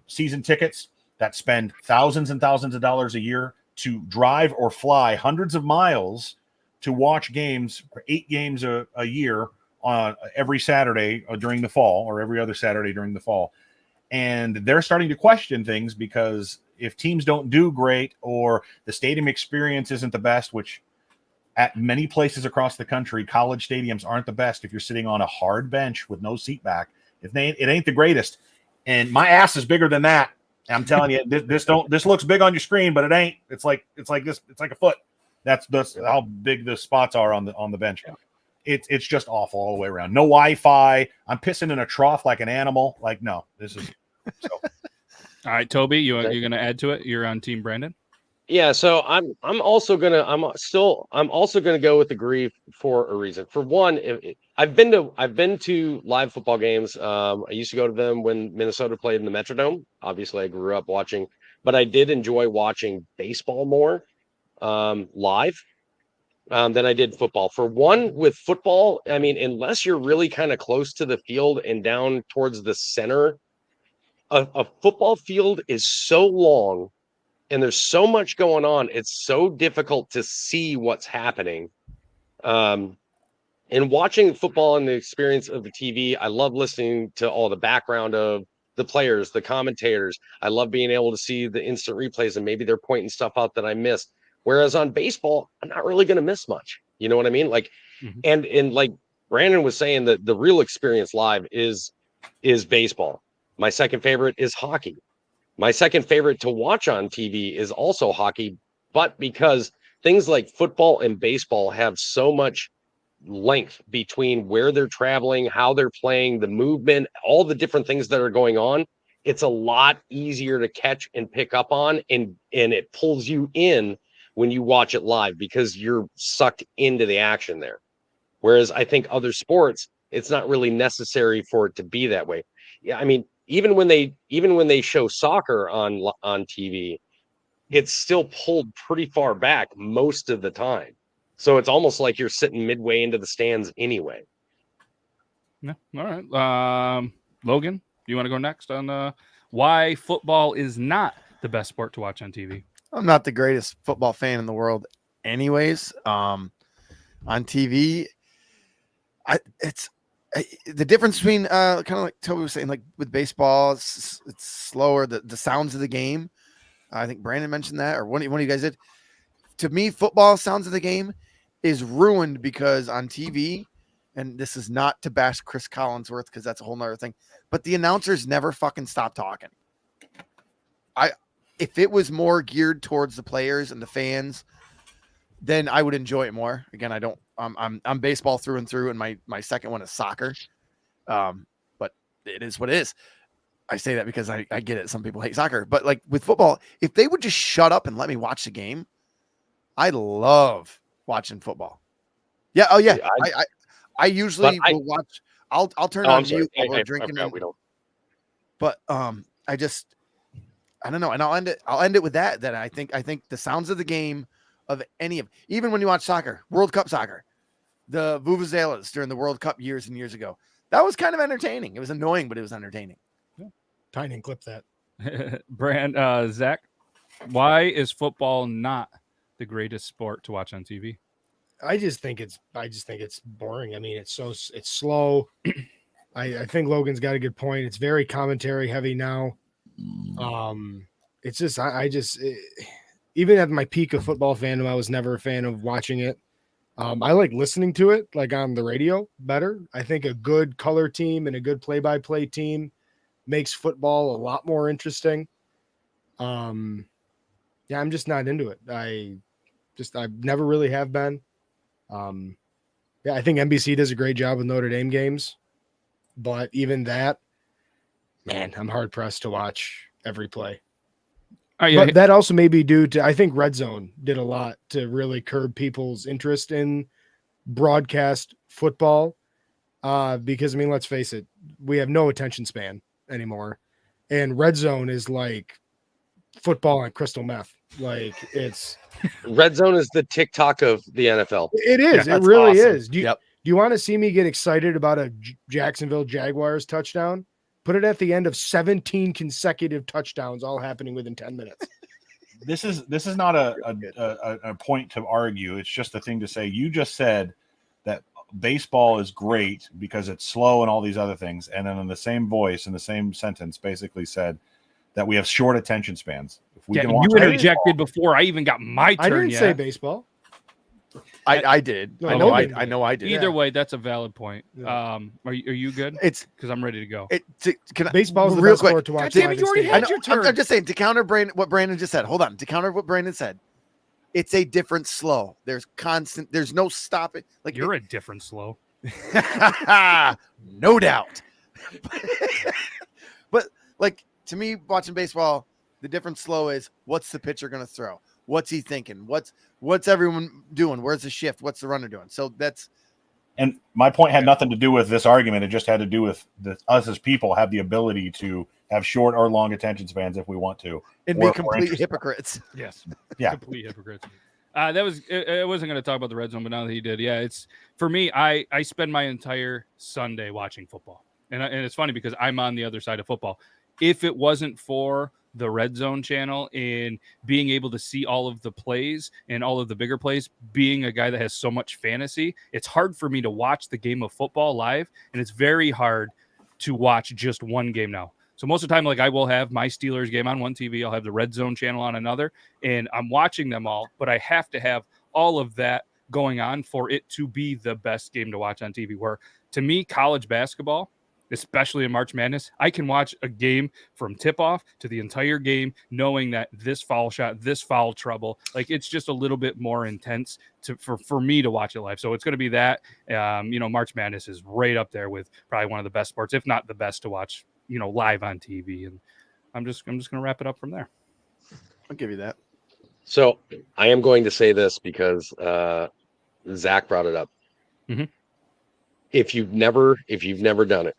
season tickets that spend thousands and thousands of dollars a year to drive or fly hundreds of miles to watch games, 8 games a year on every Saturday during the fall, or every other Saturday during the fall. And they're starting to question things, because if teams don't do great or the stadium experience isn't the best, which at many places across the country, college stadiums aren't the best if you're sitting on a hard bench with no seat back. It ain't the greatest. And my ass is bigger than that. I'm telling you, this looks big on your screen, but it ain't. It's like this. It's like a foot. That's how big the spots are on the bench. It's just awful all the way around. No Wi-Fi. I'm pissing in a trough like an animal. Like, no, this is. So.
All right, Toby, you're going to add to it. You're on Team Brandon.
Yeah, so I'm also gonna go with agree for a reason. For one, I've been to live football games. I used to go to them when Minnesota played in the Metrodome. Obviously, I grew up watching, but I did enjoy watching baseball more live than I did football. For one, with football, I mean, unless you're really kind of close to the field and down towards the center, a football field is so long. And there's so much going on. It's so difficult to see what's happening. And watching football and the experience of the TV, I love listening to all the background of the players, the commentators. I love being able to see the instant replays, and maybe they're pointing stuff out that I missed. Whereas on baseball, I'm not really going to miss much. You know what I mean? Like, and like Brandon was saying, that the real experience live is baseball. My second favorite is hockey. My second favorite to watch on TV is also hockey, but because things like football and baseball have so much length between where they're traveling, how they're playing, the movement, all the different things that are going on. It's a lot easier to catch and pick up on, and it pulls you in when you watch it live because you're sucked into the action there. Whereas I think other sports, it's not really necessary for it to be that way. Yeah, I mean, even when they show soccer on TV, it's still pulled pretty far back most of the time. So it's almost like you're sitting midway into the stands anyway.
Yeah. All right. Logan, do you want to go next on why football is not the best sport to watch on TV?
I'm not the greatest football fan in the world anyways. On TV, the difference between kind of like Toby was saying, like with baseball, it's slower. The sounds of the game. I think Brandon mentioned that, or one of you guys did. To me, football sounds of the game is ruined because on TV, and this is not to bash Chris Collinsworth because that's a whole nother thing, but the announcers never fucking stop talking. If it was more geared towards the players and the fans, then I would enjoy it more. Again, I'm baseball through and through, and my second one is soccer. But it is what it is. I say that because I get it. Some people hate soccer, but like with football, if they would just shut up and let me watch the game, I love watching football. Yeah. Oh yeah. I usually will watch. I'll turn on mute while we're drinking.
We don't.
But I don't know, and I'll end it with that. That I think the sounds of the game of even when you watch soccer, World Cup soccer, the vuvuzelas during the World Cup years and years ago, that was kind of entertaining. It was annoying, but it was entertaining.
Yeah. Tiny and clip
that. Zach, why is football not the greatest sport to watch on TV?
I just think it's boring. I mean, it's slow. I think Logan's got a good point. It's very commentary heavy now. It's just even at my peak of football fandom, I was never a fan of watching it. I like listening to it like on the radio better. I think a good color team and a good play-by-play team makes football a lot more interesting. Yeah, I'm just not into it. I never really have been. Yeah, I think NBC does a great job with Notre Dame games, but even that, man, I'm hard pressed to watch every play. But that also may be due to, I think Red Zone did a lot to really curb people's interest in broadcast football. Because I mean, let's face it, we have no attention span anymore. And Red Zone is like football and crystal meth. Like it's
Red Zone is the TikTok of the NFL.
It is. It really
awesome.
is. Do you want to see me get excited about a Jacksonville Jaguars touchdown? Put it at the end of 17 consecutive touchdowns, all happening within 10 minutes.
This is not a point to argue. It's just a thing to say. You just said that baseball is great because it's slow and all these other things, and then in the same voice, in the same sentence, basically said that we have short attention spans. If we can watch
you interjected before I even got my turn.
I didn't say baseball.
I did.
No,
I know I did.
Either way, that's a valid point.
Yeah.
Are you good?
It's
because I'm ready to go.
Baseball's the
real
best
quick.
sport to watch.
Damn it, you already
had
your turn. I'm just saying to counter what Brandon just said. Hold on. To counter what Brandon said, it's a different slow. There's no stopping. Like
you're a different slow.
No doubt. But like to me, watching baseball, the different slow is what's the pitcher going to throw? What's he thinking? What's everyone doing? Where's the shift? What's the runner doing? So that's.
And my point had nothing to do with this argument. It just had to do with us as people have the ability to have short or long attention spans if we want to.
And be complete hypocrites.
Yes.
Yeah.
Complete hypocrites. I wasn't going to talk about the Red Zone, but now that he did, yeah, it's for me. I spend my entire Sunday watching football, and it's funny because I'm on the other side of football. If it wasn't for the Red Zone channel and being able to see all of the plays and all of the bigger plays, being a guy that has so much fantasy, it's hard for me to watch the game of football live, and it's very hard to watch just one game now. So most of the time, like I will have my Steelers game on one TV, I'll have the Red Zone channel on another, and I'm watching them all, but I have to have all of that going on for it to be the best game to watch on TV. Where to me, college basketball especially in March Madness. I can watch a game from tip-off to the entire game knowing that this foul shot, this foul trouble, like it's just a little bit more intense for me to watch it live. So it's going to be that. March Madness is right up there with probably one of the best sports, if not the best to watch, live on TV. And I'm just going to wrap it up from there.
I'll give you that.
So I am going to say this because Zach brought it up.
Mhm.
If you've never done it,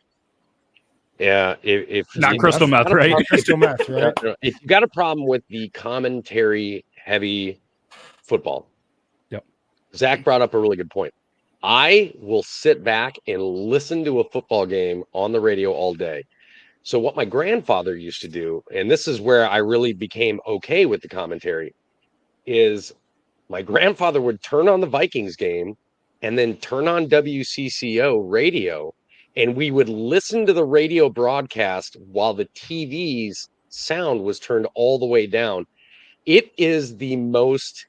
if
Not
you've
crystal
got
meth,
a
right?
problem-
Crystal meth, right?
if you got a problem with the commentary heavy football,
Yep.
Zach brought up a really good point. I will sit back and listen to a football game on the radio all day. So what my grandfather used to do, and this is where I really became okay with the commentary, is my grandfather would turn on the Vikings game and then turn on WCCO radio, and we would listen to the radio broadcast while the TV's sound was turned all the way down. It is the most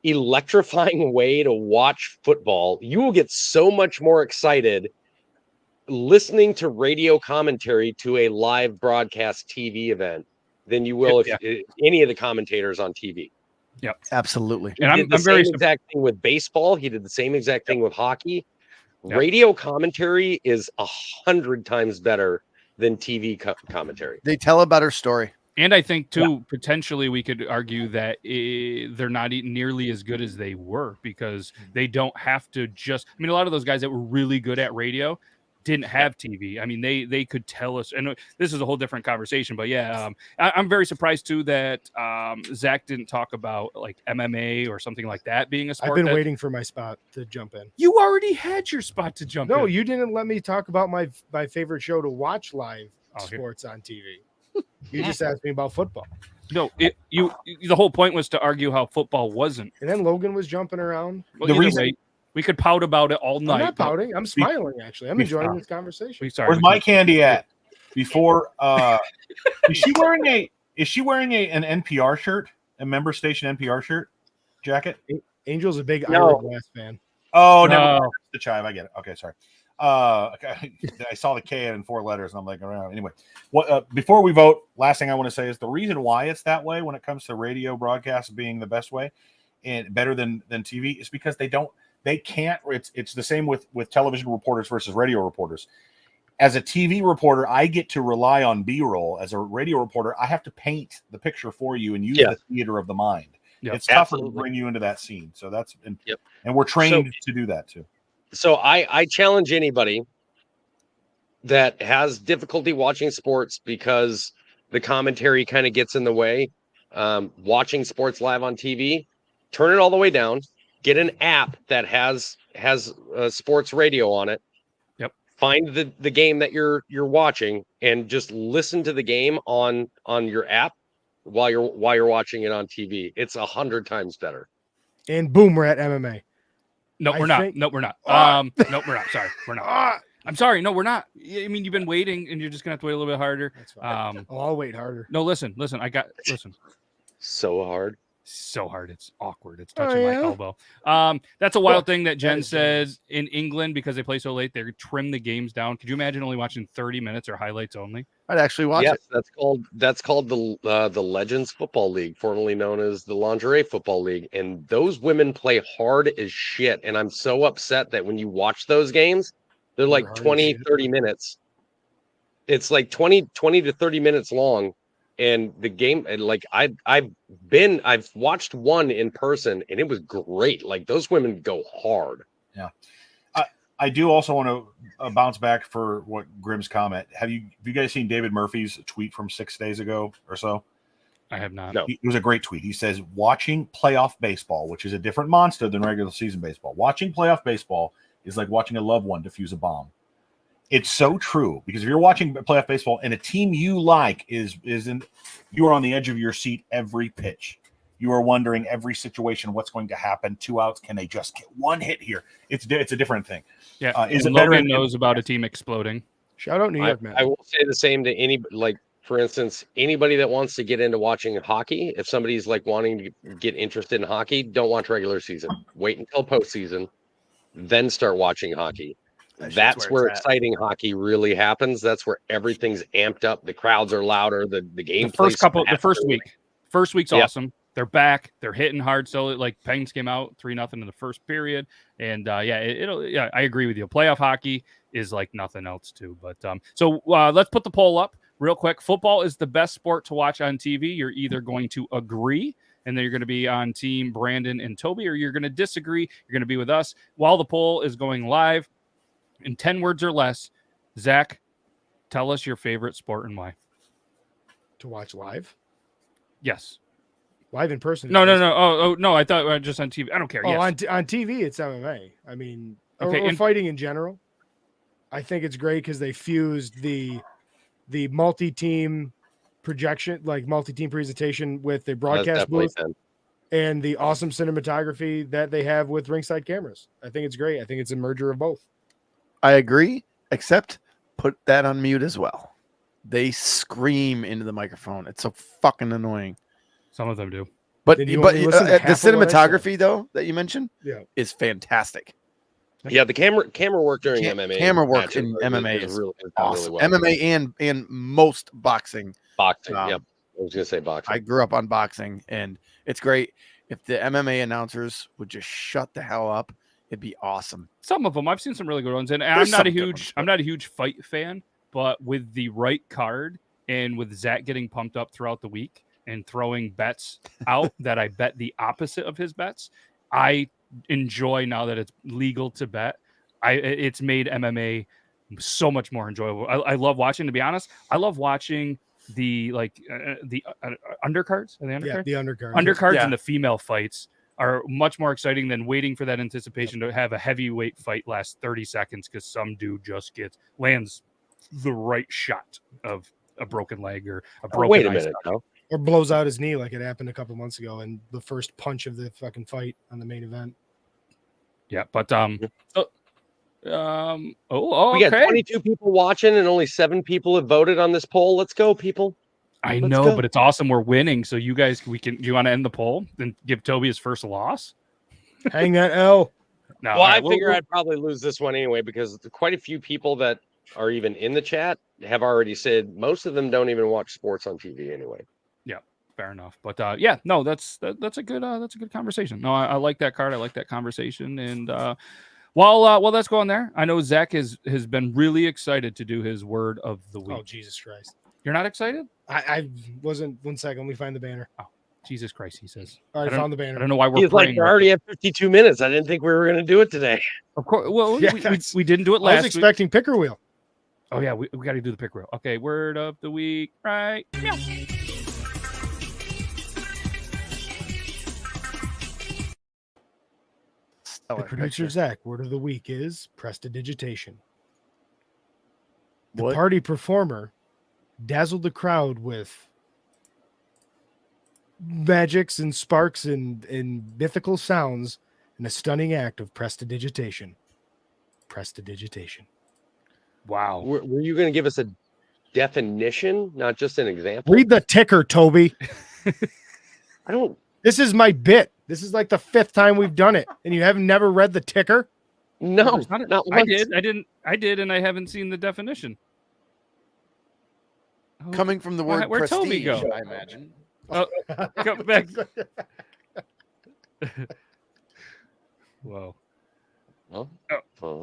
electrifying way to watch football. You will get so much more excited listening to radio commentary to a live broadcast TV event than you will if any of the commentators on TV.
Absolutely.
He
And
did the
I'm very
same exact thing with baseball. He did the same exact thing with hockey.
Yep.
Radio commentary is 100 times better than TV commentary.
They tell a better story.
And I think, too, potentially we could argue that they're not nearly as good as they were because they don't have to a lot of those guys that were really good at radio didn't have TV. I mean, they could tell us, and this is a whole different conversation, but I'm very surprised, too, that Zach didn't talk about like MMA or something like that being a sport.
I've been waiting for my spot to jump in.
You already had your spot to jump in.
No, you didn't let me talk about my favorite show to watch live sports on TV. You just asked me about football.
No, the whole point was to argue how football wasn't.
And then Logan was jumping around.
Well, we could pout about it all night.
I'm not pouting. I'm smiling, actually. I'm enjoying this conversation.
Where's my candy at? Before is she wearing an NPR shirt, a member station NPR shirt jacket?
Angel's a big Ira Glass fan.
Oh, no, the chive. I get it. Okay, sorry. I saw the K in 4 letters, and I'm like, around. Anyway, before we vote, last thing I want to say is the reason why it's that way when it comes to radio broadcasts being the best way and better than TV is because they can't. It's the same with television reporters versus radio reporters. As a TV reporter, I get to rely on B-roll. As a radio reporter, I have to paint the picture for you and use the theater of the mind. Yep. It's tougher to bring you into that scene. So that's and we're trained to do that too.
So I challenge anybody that has difficulty watching sports because the commentary kind of gets in the way. Watching sports live on TV, turn it all the way down. Get an app that has sports radio on it.
Yep.
Find the game that you're watching and just listen to the game on your app while you're watching it on TV. It's 100 times better.
And boom, we're at MMA.
No, we're not. No, we're not. No, we're not. Sorry, we're not. I'm sorry. No, we're not. I mean, you've been waiting, and you're just gonna have to wait a little bit harder.
That's fine. I'll wait harder.
No, listen.
So hard.
So hard. It's awkward. It's touching my elbow. That's a wild thing that Jen said in England because they play so late. They trim the games down. Could you imagine only watching 30 minutes or highlights only?
I'd actually watch it.
That's called the Legends Football League, formerly known as the Lingerie Football League, and those women play hard as shit. And I'm so upset that when you watch those games, they're like 20, 30 minutes. It's like 20 to 30 minutes long. And the game, like I've watched one in person, and it was great. Like those women go hard.
Yeah, I do also want to bounce back for what Grimm's comment. Have you guys seen David Murphy's tweet from 6 days ago or so?
I have not.
No.
It was a great tweet. He says, "Watching playoff baseball, which is a different monster than regular season baseball. Watching playoff baseball is like watching a loved one defuse a bomb." It's so true because if you're watching playoff baseball and a team you like you are on the edge of your seat every pitch. You are wondering every situation what's going to happen. 2 outs, can they just get one hit here? It's a different thing.
Yeah,
is it
Logan knows about a team exploding.
Shout out New York, man.
I will say the same to for instance, anybody that wants to get into watching hockey. If somebody's like wanting to get interested in hockey, don't watch regular season. Wait until postseason, then start watching hockey. That's where exciting hockey really happens. That's where everything's amped up. The crowds are louder. The game.
First week's
Yeah.
awesome. They're back. They're hitting hard. So like Penguins came out 3-0 in the first period, and I agree with you. Playoff hockey is like nothing else too. But so let's put the poll up real quick. Football is the best sport to watch on TV. You're either going to agree, and then you're going to be on team Brandon and Toby, or you're going to disagree. You're going to be with us. While the poll is going live, in 10 words or less, Zach, tell us your favorite sport and why.
To watch live?
Yes.
Live in person?
No. Oh, no. I thought just on TV. I don't care.
Oh,
yes.
on TV, it's MMA. I mean,
Okay,
or fighting in general. I think it's great because they fused the multi-team projection, like multi-team presentation with the broadcast booth and the awesome cinematography that they have with ringside cameras. I think it's great. I think it's a merger of both.
I agree, except put that on mute as well. They scream into the microphone. It's so fucking annoying.
Some of them do.
But the cinematography, though, that you mentioned is fantastic.
Yeah, the camera work during MMA.
Camera work in MMA is really awesome. Really well. MMA and most boxing.
Boxing, I was going to say boxing.
I grew up on boxing, and it's great. If the MMA announcers would just shut the hell up, it'd be awesome.
Some of them. I've seen some really good ones. And I'm not a huge fight fan, but with the right card and with Zach getting pumped up throughout the week and throwing bets out that I bet the opposite of his bets, I enjoy now that it's legal to bet. It's made MMA so much more enjoyable. I love watching, to be honest. I love watching the undercards. Are they undercards?
Yeah, the undercards.
Undercards and the female fights are much more exciting than waiting for that anticipation to have a heavyweight fight last 30 seconds because some dude just lands the right shot of a broken leg or a broken
wait a minute, no?
Or blows out his knee like it happened a couple months ago in the first punch of the fucking fight on the main event.
Yeah, but
we got 22 people watching and only 7 people have voted on this poll. Let's go, people.
I know, but it's awesome. We're winning. So you guys, do you want to end the poll and give Toby his first loss?
Hang that L.
No, well, I figure I'd probably lose this one anyway because quite a few people that are even in the chat have already said most of them don't even watch sports on TV anyway.
Yeah, fair enough. But that's a good conversation. No, I like that card. I like that conversation. And while that's going there, I know Zach has been really excited to do his word of the week.
Oh, Jesus Christ.
You're not excited?
I wasn't. 1 second. Let me find the banner.
Oh, Jesus Christ, he says.
All right, I found the banner.
I don't know why we're
He's like, we already have 52 minutes. I didn't think we were going to do it today.
Of course. Well, we didn't do it last week.
I was expecting picker wheel.
Oh, yeah, we got to do the pick wheel. Okay, word of the week, right? Yeah.
The producer, Zach, word of the week is prestidigitation. The party performer dazzled the crowd with magics and sparks and mythical sounds in a stunning act of prestidigitation. Prestidigitation.
Wow.
Were you going to give us a definition, not just an example?
Read the ticker, Toby.
I don't.
This is my bit. This is like the 5th time we've done it, and you have never read the ticker?
No, not
I did. I did, and I haven't seen the definition.
Coming from the word
where'd
prestige,
Toby go?
I imagine.
Oh, come back. Whoa.
Well,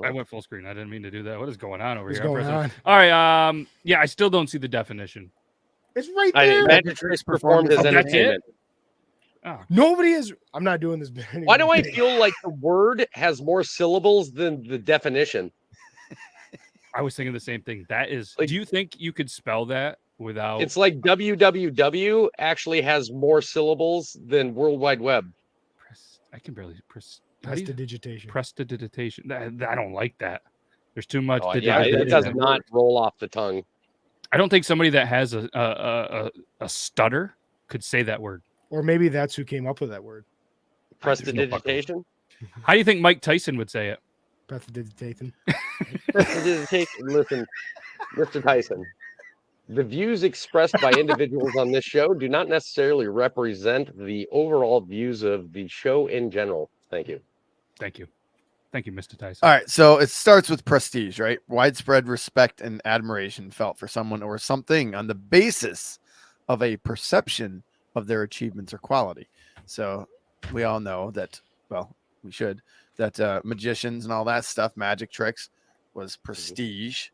I went full screen. I didn't mean to do that. What is going on over
What's
here?
going on?
All right. Yeah, I still don't see the definition.
It's right there.
Magic Tricks performed as entertainment.
Oh.
Nobody is. I'm not doing this bit anymore.
Why do I feel like the word has more syllables than the definition?
I was thinking the same thing. That is. Do you think you could spell that without?
It's like www actually has more syllables than World Wide Web.
I can barely press.
Prestidigitation.
Prestidigitation. I don't like that. There's too much.
It does not roll off the tongue.
I don't think somebody that has a stutter could say that word.
Or maybe that's who came up with that word.
Prestidigitation?
How do you think Mike Tyson would say it?
Prestidigitation.
Listen, Mr. Tyson, the views expressed by individuals on this show do not necessarily represent the overall views of the show in general. Thank you.
Thank you. Thank you, Mr. Tyson.
All right, so it starts with prestige, right? Widespread respect and admiration felt for someone or something on the basis of a perception of their achievements or quality. So we all know that, well, we should, that magicians and all that stuff, magic tricks, was prestige.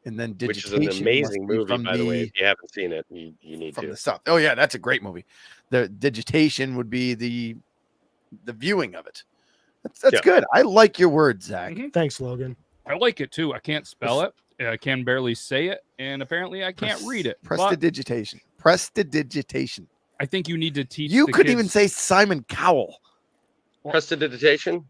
And then
Which is
digitation
an amazing
must be
movie,
from
by the way. If you haven't seen it, you need
from
to.
the stuff. Oh yeah, that's a great movie. The digitation would be the viewing of it. That's
Yeah.
good. I like your words, Zach.
Mhm.
Thanks, Logan.
I like it too. I can't spell it. I can barely say it, and apparently I can't read it. But
Prestidigitation. Prestidigitation.
I think you need to teach.
You
the
couldn't even
kids-
say Simon Cowell.
Prestidigitation.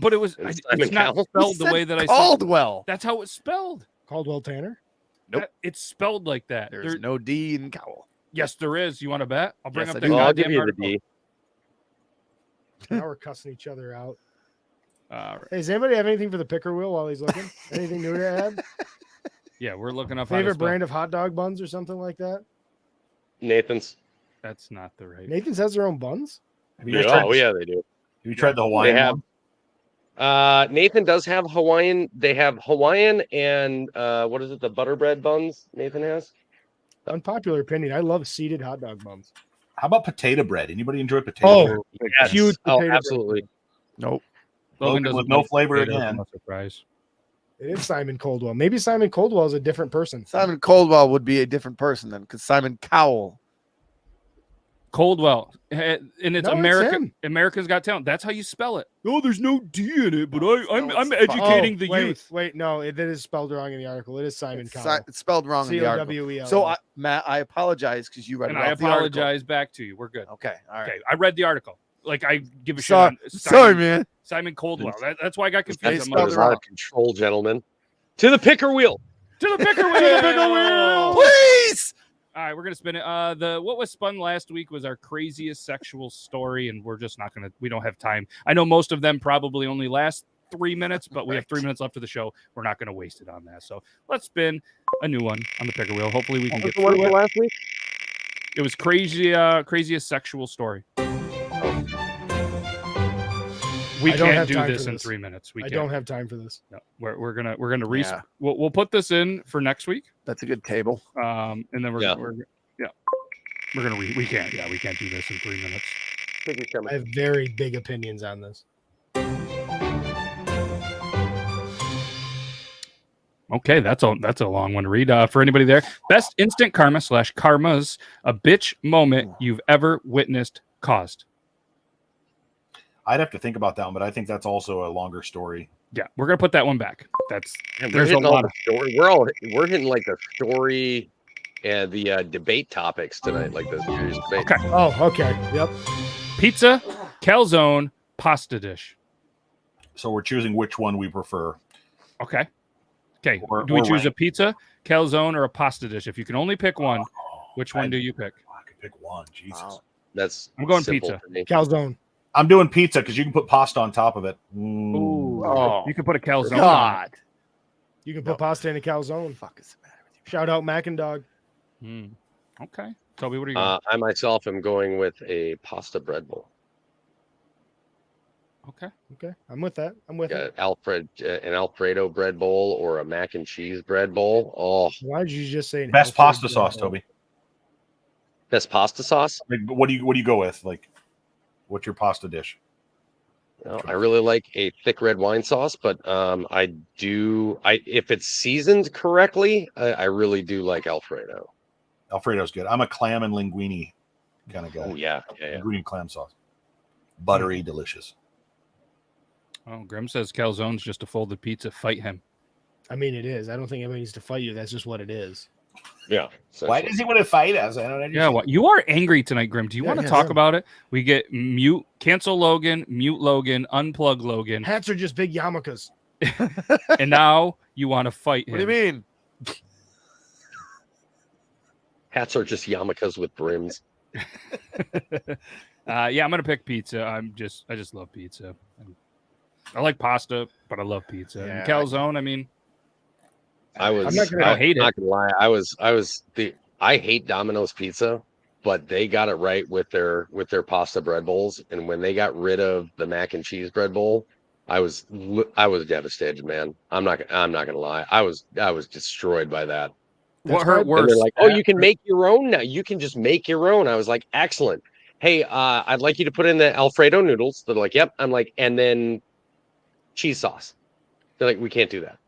But it was.
And
It's
Simon
not
Cowell?
spelled
You
the way
said
that I said.
Caldwell.
That's how it's spelled.
Caldwell Tanner.
Nope.
It's spelled like that.
There's
There-
no D in Cowell.
yes, there is. You want to bet? I'll bring
Yes,
up
I
the
do.
Well, I'll give
goddamn
you the
article.
D.
Now we're cussing each other out.
All right.
Hey, does anybody have anything for the picker wheel while he's looking? Anything new to add?
Yeah, we're looking up how to
Favorite
spell.
brand of hot dog buns or something like that?
Nathan's.
That's not the right.
Nathan's has their own buns.
Have you, guys tried,
Oh yeah, they do.
have you tried the Hawaiian
have.
one?
Nathan does have Hawaiian. They have Hawaiian and what is it? The butter bread buns Nathan has.
Unpopular opinion. I love seeded hot dog buns.
How about potato bread? Anybody enjoy potato
Oh,
bread?
Yes.
huge
Oh,
potato bread.
absolutely.
Nope.
Logan
Logan
doesn't
with no
like
flavor
potatoes,
again.
I'm not surprised.
It is Simon Coldwell. Maybe Simon Coldwell is a different person.
Simon Coldwell would be a different person then, because Simon Cowell.
Coldwell, and it's
No, it's
America.
him.
America's Got Talent. That's how you spell it. Oh, there's no D in it, but I'm
No, it's
educating the
wait,
youth.
Wait, no, that is spelled wrong in the article. It is Simon
It's,
Cowell.
it's spelled wrong in the article.
C-O-W-E-L.
So, Matt, I apologize because you read
And
it
I
off the article.
apologize back to you. We're good.
Okay, all right.
Okay, I read the article. Like I give a shit
Sorry,
on
sorry, man.
Simon Coldwell. That's why I got
That's
confused. I'm
spelled
like,
it wrong.
out of control, gentlemen. To the picker wheel.
to the picker wheel.
Please.
All right, we're gonna spin it. What was spun last week was our craziest sexual story, and we're just not gonna. We don't have time. I know most of them probably only last 3 minutes, but we have 3 minutes left of the show. We're not gonna waste it on that. So let's spin a new one on the picker wheel. Hopefully, we can get
The one
through
for
it.
last week.
It was craziest sexual story. We
I don't
can't
have
do
time
this
for
in
this.
3 minutes. We
I
can't.
don't have time for this.
No, we're gonna
Yeah.
we'll put this in for next week.
That's a good table.
And then
Yeah.
we're gonna we can't do this in 3 minutes.
I have very big opinions on this.
Okay, that's a long one to read. For anybody there, best instant karma / karmas a bitch moment you've ever witnessed caused.
I'd have to think about that one, but I think that's also a longer story.
Yeah, we're gonna put that one back. That's
Yeah,
there's a
hitting all
lot
the
of
story. We're hitting like the story and the debate topics tonight, like the serious debate.
Okay.
Oh, okay. Yep.
pizza, calzone, pasta dish.
So we're choosing which one we prefer.
Okay. Okay.
Or-
Do we
or
choose a
rank.
pizza, calzone, or a pasta dish? If you can only pick one, which one do you pick?
I could pick one. Jesus.
Wow.
That's
I'm going
simple
pizza.
for me.
Calzone.
I'm doing pizza because you can put pasta on top of it.
Ooh.
Oh.
You can put a calzone on it.
God.
You can put pasta in a calzone.
Fuck is the matter with you?
Shout out Mac and Dog.
Hmm. Okay. Toby, what are you going?
I myself am going with a pasta bread bowl.
Okay.
Okay, I'm with that. I'm with it.
An Alfredo bread bowl or a mac and cheese bread bowl. Oh,
Why did you just say an
Best
Alfredo
pasta
bread
sauce,
bowl?
Toby.
best pasta sauce.
Like, what do you go with? Like, what's your pasta dish?
I really like a thick red wine sauce, but if it's seasoned correctly, I really do like Alfredo.
Alfredo's good. I'm a clam and linguine kind of guy.
Oh yeah.
Linguine and clam sauce. Buttery, delicious.
Oh, Grim says calzone's just a folded pizza. Fight him.
I mean, it is. I don't think anybody needs to fight you. That's just what it is.
Yeah.
Why does he want to fight us? I don't understand.
Yeah, well, you are angry tonight, Grim. Do you want to talk about it? We get cancel Logan, mute Logan, unplug Logan,
Hats are just big yarmulkes.
and now you want to fight him.
What do you mean?
Hats are just yarmulkes with brims.
Yeah, I'm gonna pick pizza. I just love pizza. I like pasta, but I love pizza.
Yeah,
And calzone, I mean,
I'm not gonna-
I hate it.
Not gonna lie. I hate Domino's pizza, but they got it right with their pasta bread bowls. And when they got rid of the mac and cheese bread bowl, I was devastated, man. I'm not gonna lie. I was destroyed by that.
What hurt
And they're
worse?
like, "Oh, you can make your own now. You can just make your own." I was like, "Excellent. Hey, I'd like you to put in the Alfredo noodles." They're like, "Yep." I'm like, "And then cheese sauce." They're like, "We can't do that."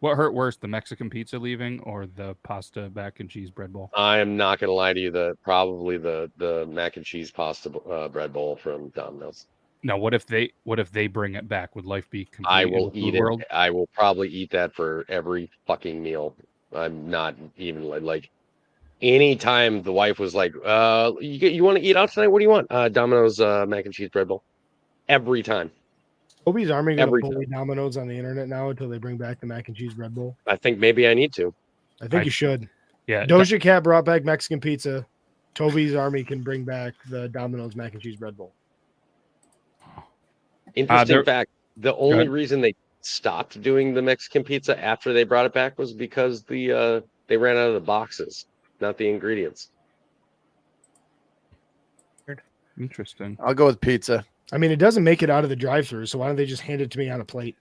What hurt worse, the Mexican pizza leaving or the pasta mac and cheese bread bowl?
I am not gonna lie to you. Probably the mac and cheese pasta bread bowl from Domino's.
Now, what if they bring it back? Would life be
I
complete in
will
the
eat
food
it.
world?
I will probably eat that for every fucking meal. I'm not even like anytime the wife was like, you want to eat out tonight? What do you want? Domino's mac and cheese bread bowl. Every time.
Toby's Army going to
Every
bully
time.
Domino's on the internet now until they bring back the mac and cheese bread bowl.
I think maybe I need to.
I think you should.
Yeah.
Doja Cat brought back Mexican pizza. Toby's Army can bring back the Domino's mac and cheese bread bowl.
Interesting fact. The only
ahead.
reason they stopped doing the Mexican pizza after they brought it back was because they ran out of the boxes, not the ingredients.
Interesting.
I'll go with pizza.
I mean, it doesn't make it out of the drive-thru, so why don't they just hand it to me on a plate?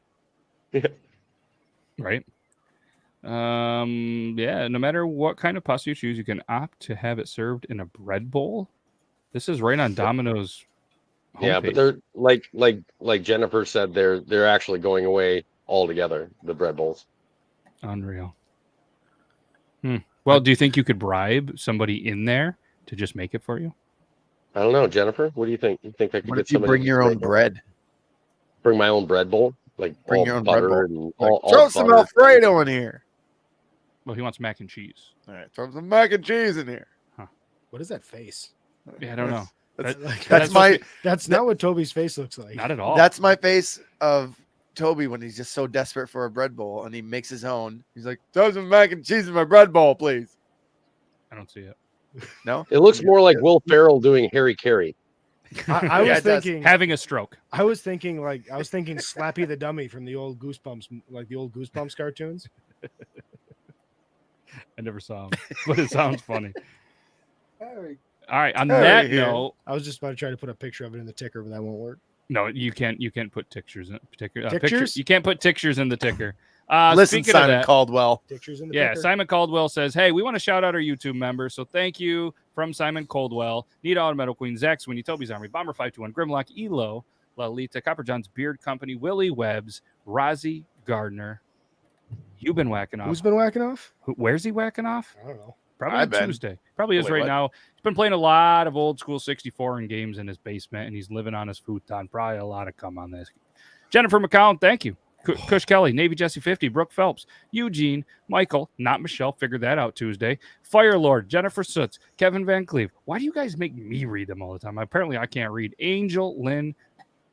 Right. Yeah, no matter what kind of pasta you choose, you can opt to have it served in a bread bowl. This is right on Domino's homepage.
Yeah, but they're like Jennifer said, they're actually going away altogether, the bread bowls.
Unreal. Well, do you think you could bribe somebody in there to just make it for you?
I don't know, Jennifer. What do you think? You think I could
What
get
if you
somebody
bring
to
your
make
own bread?
Bring my own bread bowl, like
Bring
all
your own bread
butter
bowl.
and
Like,
all
throw some
butter.
Alfredo in here.
Well, he wants mac and cheese.
All right, throw some mac and cheese in here.
What is that face?
Yeah, I don't know.
That's
not what Toby's face looks like.
Not at all.
That's my face of Toby when he's just so desperate for a bread bowl and he makes his own. He's like, throw some mac and cheese in my bread bowl, please.
I don't see it.
No,
It looks more like Will Ferrell doing Harry Carey.
I was thinking
having a stroke.
I was thinking Slappy the Dummy from the old Goosebumps, like the old Goosebumps cartoons.
I never saw him, but it sounds funny.
Harry.
All right. On
Harry
that
here.
note,
I was just about to try to put a picture of it in the ticker, but that won't work.
no, you can't put pictures in
Pictures?
You can't put pictures in the ticker.
Listen,
Speaking of
Simon
that,
Caldwell.
Pictures in the
yeah,
ticker.
Simon Caldwell says, "Hey, we want to shout out our YouTube members, so thank you from Simon Caldwell, Nita Auto Queen, Zach Sweeney, Toby's Army, Bomber 521, Grimlock, Elo, Lalita, Copper John's Beard Company, Willie Webbs, Rozzy Gardner. You've been whacking off.
Who's been whacking off?
Where's he whacking off?
I don't know.
Probably
I've been.
Tuesday. Probably is
Wait,
right
what?
now. He's been playing a lot of old school 64 and games in his basement, and he's living on his futon. Probably a lot of come on this. Jennifer McCown, thank you. Kush Kelly, Navy Jesse 50, Brooke Phelps, Eugene, Michael, not Michelle, figured that out Tuesday. Firelord, Jennifer Soots, Kevin Van Cleve. Why do you guys make me read them all the time? Apparently I can't read. Angel Lynn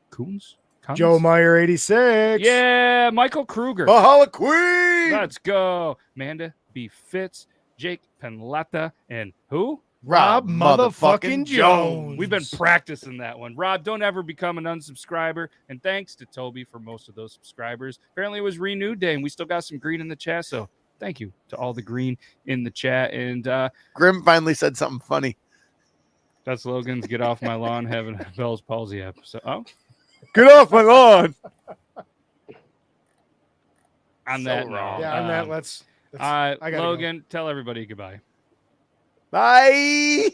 Coons?
Joe Meyer 86.
Yeah, Michael Kruger.
Bahala Queen.
Let's go. Amanda B. Fitz, Jake Penletta, and who?
Rob motherfucking Jones.
We've been practicing that one. Rob, don't ever become an unsubscriber. And thanks to Toby for most of those subscribers. Apparently it was Renew Day, and we still got some green in the chat. So thank you to all the green in the chat. And
Grim finally said something funny.
that's Logan's Get Off My Lawn having a Bell's Palsy episode. Oh,
Get off my lawn.
on
So
that
wrong.
note,
Yeah, on that, let's I gotta
Logan, tell everybody goodbye.
Bye.